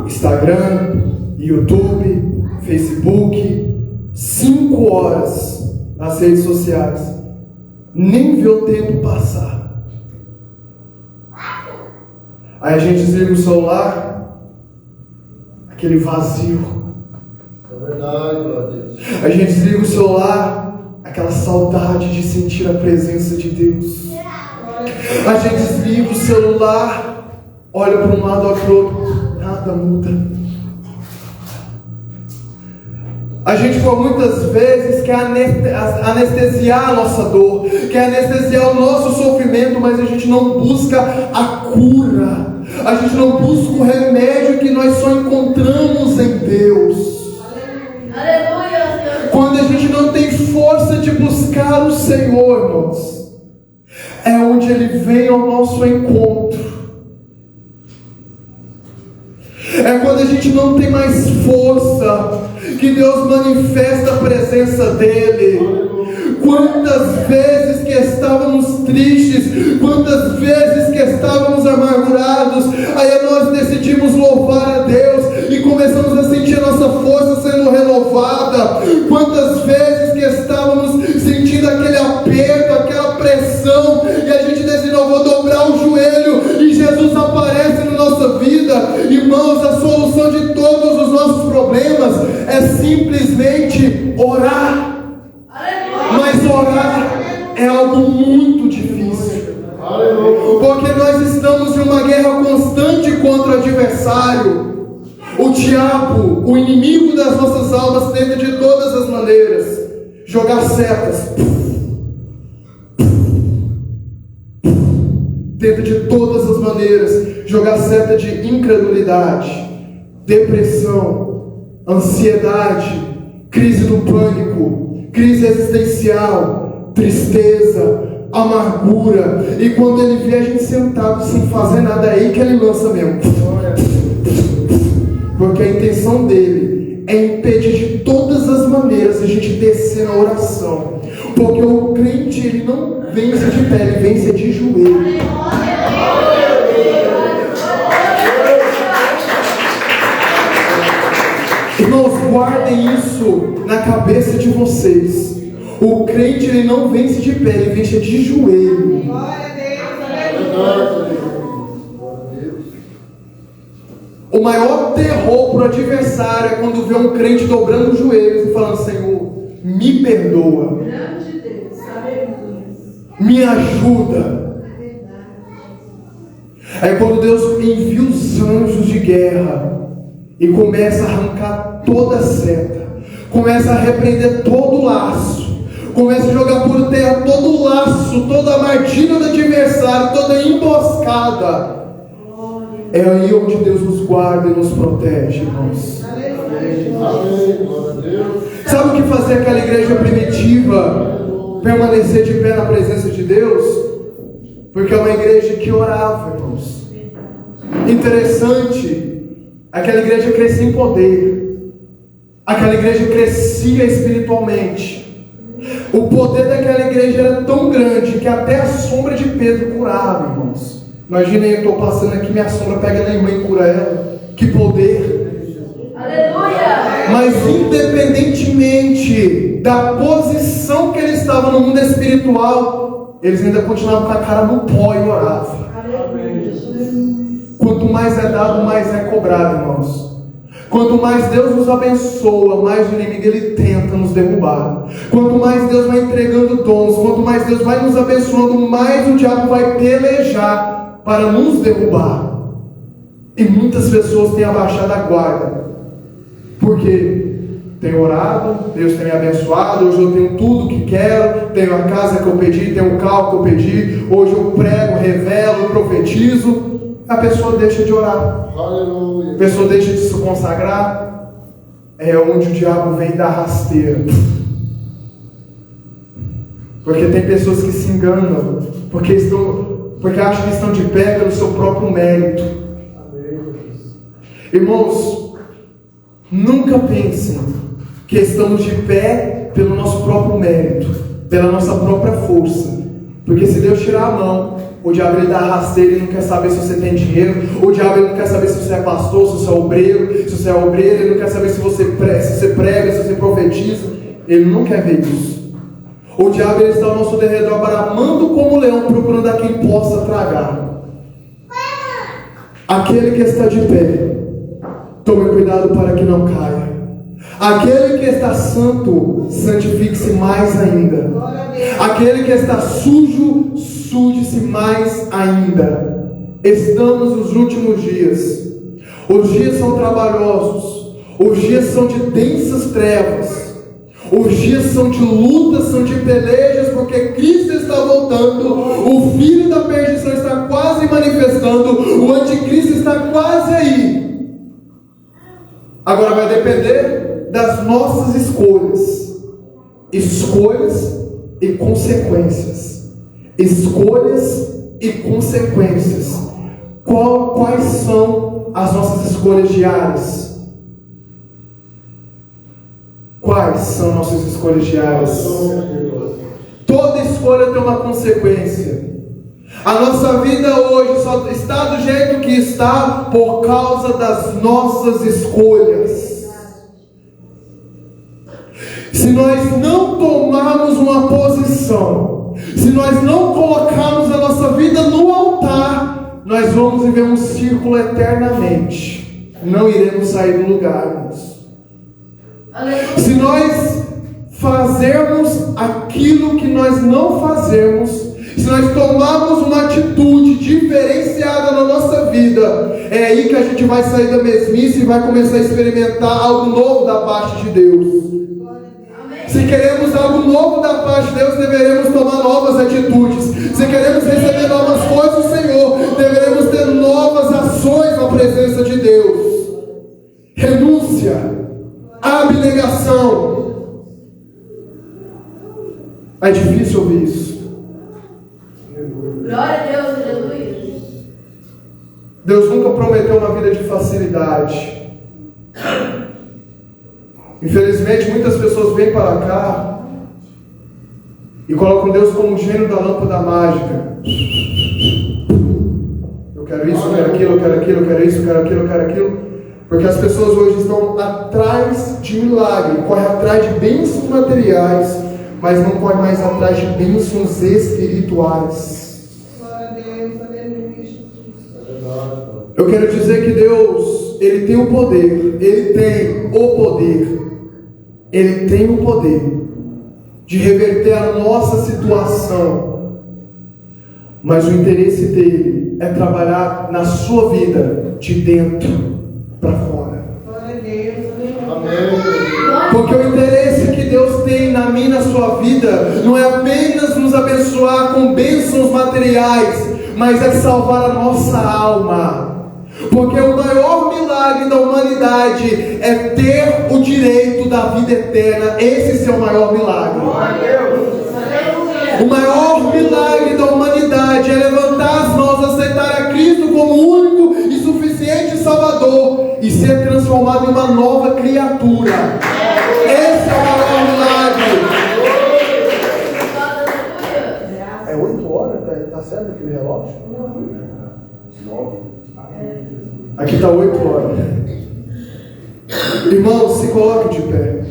Instagram, YouTube, Facebook, 5 horas nas redes sociais. Nem vê o tempo passar. Aí a gente desliga o celular, aquele vazio.
É verdade, glória a Deus.
A gente desliga o celular, aquela saudade de sentir a presença de Deus. A gente desliga o celular, olha para um lado, olha para o outro, nada muda. A gente por muitas vezes quer anestesiar a nossa dor, quer anestesiar o nosso sofrimento, mas a gente não busca a cura. A gente não busca o remédio que nós só encontramos em Deus.
Aleluia, Senhor.
Quando a gente não tem força de buscar o Senhor, irmãos, é onde Ele vem ao nosso encontro. É quando a gente não tem mais força que Deus manifesta a presença dEle. Quantas vezes que estávamos tristes, quantas vezes que estávamos amargurados, aí nós decidimos louvar a Deus e começamos a sentir a nossa força sendo renovada. Quantas vezes que estávamos sentindo aquele aperto, aquela pressão, e a gente decidiu: é simplesmente orar. Mas orar é algo muito difícil. Porque nós estamos em uma guerra constante contra o adversário. O diabo, o inimigo das nossas almas, tenta de todas as maneiras jogar setas. Tenta de todas as maneiras jogar seta de incredulidade, depressão, ansiedade, crise do pânico, crise existencial, tristeza, amargura. E quando ele vê a gente sentado sem fazer nada, é aí que ele lança mesmo. Porque a intenção dele é impedir de todas as maneiras a gente descer na oração. Porque o crente, ele não vence de pé, ele vence de joelho. Irmãos, guardem isso na cabeça de vocês. O crente, ele não vence de pé, ele vence de joelho. O maior terror para o adversário é quando vê um crente dobrando os joelhos e falando: Senhor, me perdoa, me ajuda. Aí quando Deus envia os anjos de guerra e começa a arrancar toda a seta, começa a repreender todo o laço, começa a jogar por terra todo o laço, toda a armadilha do adversário, toda a emboscada, é aí onde Deus nos guarda e nos protege, irmãos. Sabe o que fazia aquela igreja primitiva permanecer de pé na presença de Deus? Porque é uma igreja que orava, irmãos. Interessante, aquela igreja crescia em poder, aquela igreja crescia espiritualmente. O poder daquela igreja era tão grande que até a sombra de Pedro curava, irmãos. Imaginem, eu estou passando aqui, minha sombra pega na irmã e cura ela. Que poder!
Aleluia!
Mas independentemente da posição que ele estava no mundo espiritual, eles ainda continuavam com a cara no pó e oravam. Quanto mais é dado, mais é cobrado, irmãos. Quanto mais Deus nos abençoa, mais o inimigo ele tenta nos derrubar. Quanto mais Deus vai entregando dons, quanto mais Deus vai nos abençoando, mais o diabo vai pelejar para nos derrubar. E muitas pessoas têm abaixado a guarda, porque tem orado, Deus tem me abençoado, hoje eu tenho tudo que quero, tenho a casa que eu pedi, tenho o carro que eu pedi, hoje eu prego, revelo, profetizo. A pessoa deixa de orar.
Aleluia.
A pessoa deixa de se consagrar. É onde o diabo vem dar rasteira. Porque tem pessoas que se enganam, porque acham que estão de pé pelo seu próprio mérito. Irmãos, nunca pensem que estamos de pé pelo nosso próprio mérito, pela nossa própria força. Porque se Deus tirar a mão, o diabo ele dá rasteira e não quer saber se você tem dinheiro. O diabo ele não quer saber se você é pastor, se você é obreiro. Se você é obreiro, ele não quer saber se você prega, se você profetiza. Ele não quer ver isso. O diabo ele está ao nosso derredor, bramando como um leão, procurando a quem possa tragar. Aquele que está de pé, tome cuidado para que não caia. Aquele que está santo, santifique-se mais ainda. Aquele que está sujo, suje-se mais ainda. Estamos nos últimos dias. Os dias são trabalhosos. Os dias são de densas trevas. Os dias são de lutas, são de pelejas, porque Cristo está voltando. O filho da perdição está quase manifestando. O anticristo está quase aí. Agora vai depender das nossas escolhas. Escolhas e consequências. Escolhas e consequências. Quais são as nossas escolhas diárias? Quais são nossas escolhas diárias? Toda escolha tem uma consequência. A nossa vida hoje só está do jeito que está por causa das nossas escolhas. Se nós não tomarmos uma posição, se nós não colocarmos a nossa vida no altar, nós vamos viver um círculo eternamente. Não iremos sair do lugar, irmãos.
Aleluia.
Se nós fazermos aquilo que nós não fazemos, se nós tomarmos uma atitude diferenciada na nossa vida, é aí que a gente vai sair da mesmice e vai começar a experimentar algo novo da parte de Deus.
Amém.
Se queremos algo novo da parte de Deus, deveremos tomar novas atitudes. Se queremos receber novas coisas do Senhor, deveremos ter novas ações na presença de Deus. Renúncia, abnegação. É difícil ouvir isso.
Glória a Deus, aleluia.
Deus nunca prometeu uma vida de facilidade. Infelizmente, muitas pessoas vêm para cá e colocam Deus como um gênio da lâmpada mágica. Eu quero isso, eu quero aquilo, eu quero aquilo, eu quero isso, eu quero aquilo, eu quero aquilo. Porque as pessoas hoje estão atrás de milagre, correm atrás de bênçãos materiais, mas não correm mais atrás de bênçãos espirituais.
Glória a Deus, aleluia, Jesus.
Eu quero dizer que Deus, Ele tem o poder, Ele tem o poder, Ele tem o poder de reverter a nossa situação, mas o interesse dele é trabalhar na sua vida, de dentro para fora.
Glória a Deus, aleluia.
Amém.
Porque o interesse que Deus tem na minha e na sua vida não é apenas nos abençoar com bênçãos materiais, mas é salvar a nossa alma. Porque o maior milagre da humanidade é ter o direito da vida eterna. Esse é o maior milagre. O maior milagre da humanidade é levantar as mãos, aceitar a Cristo como único e suficiente Salvador e ser transformado em uma nova criatura. Esse é o maior milagre. É 8 horas? Tá certo aquele relógio? Aqui está 8 horas. Irmãos, se coloque de pé.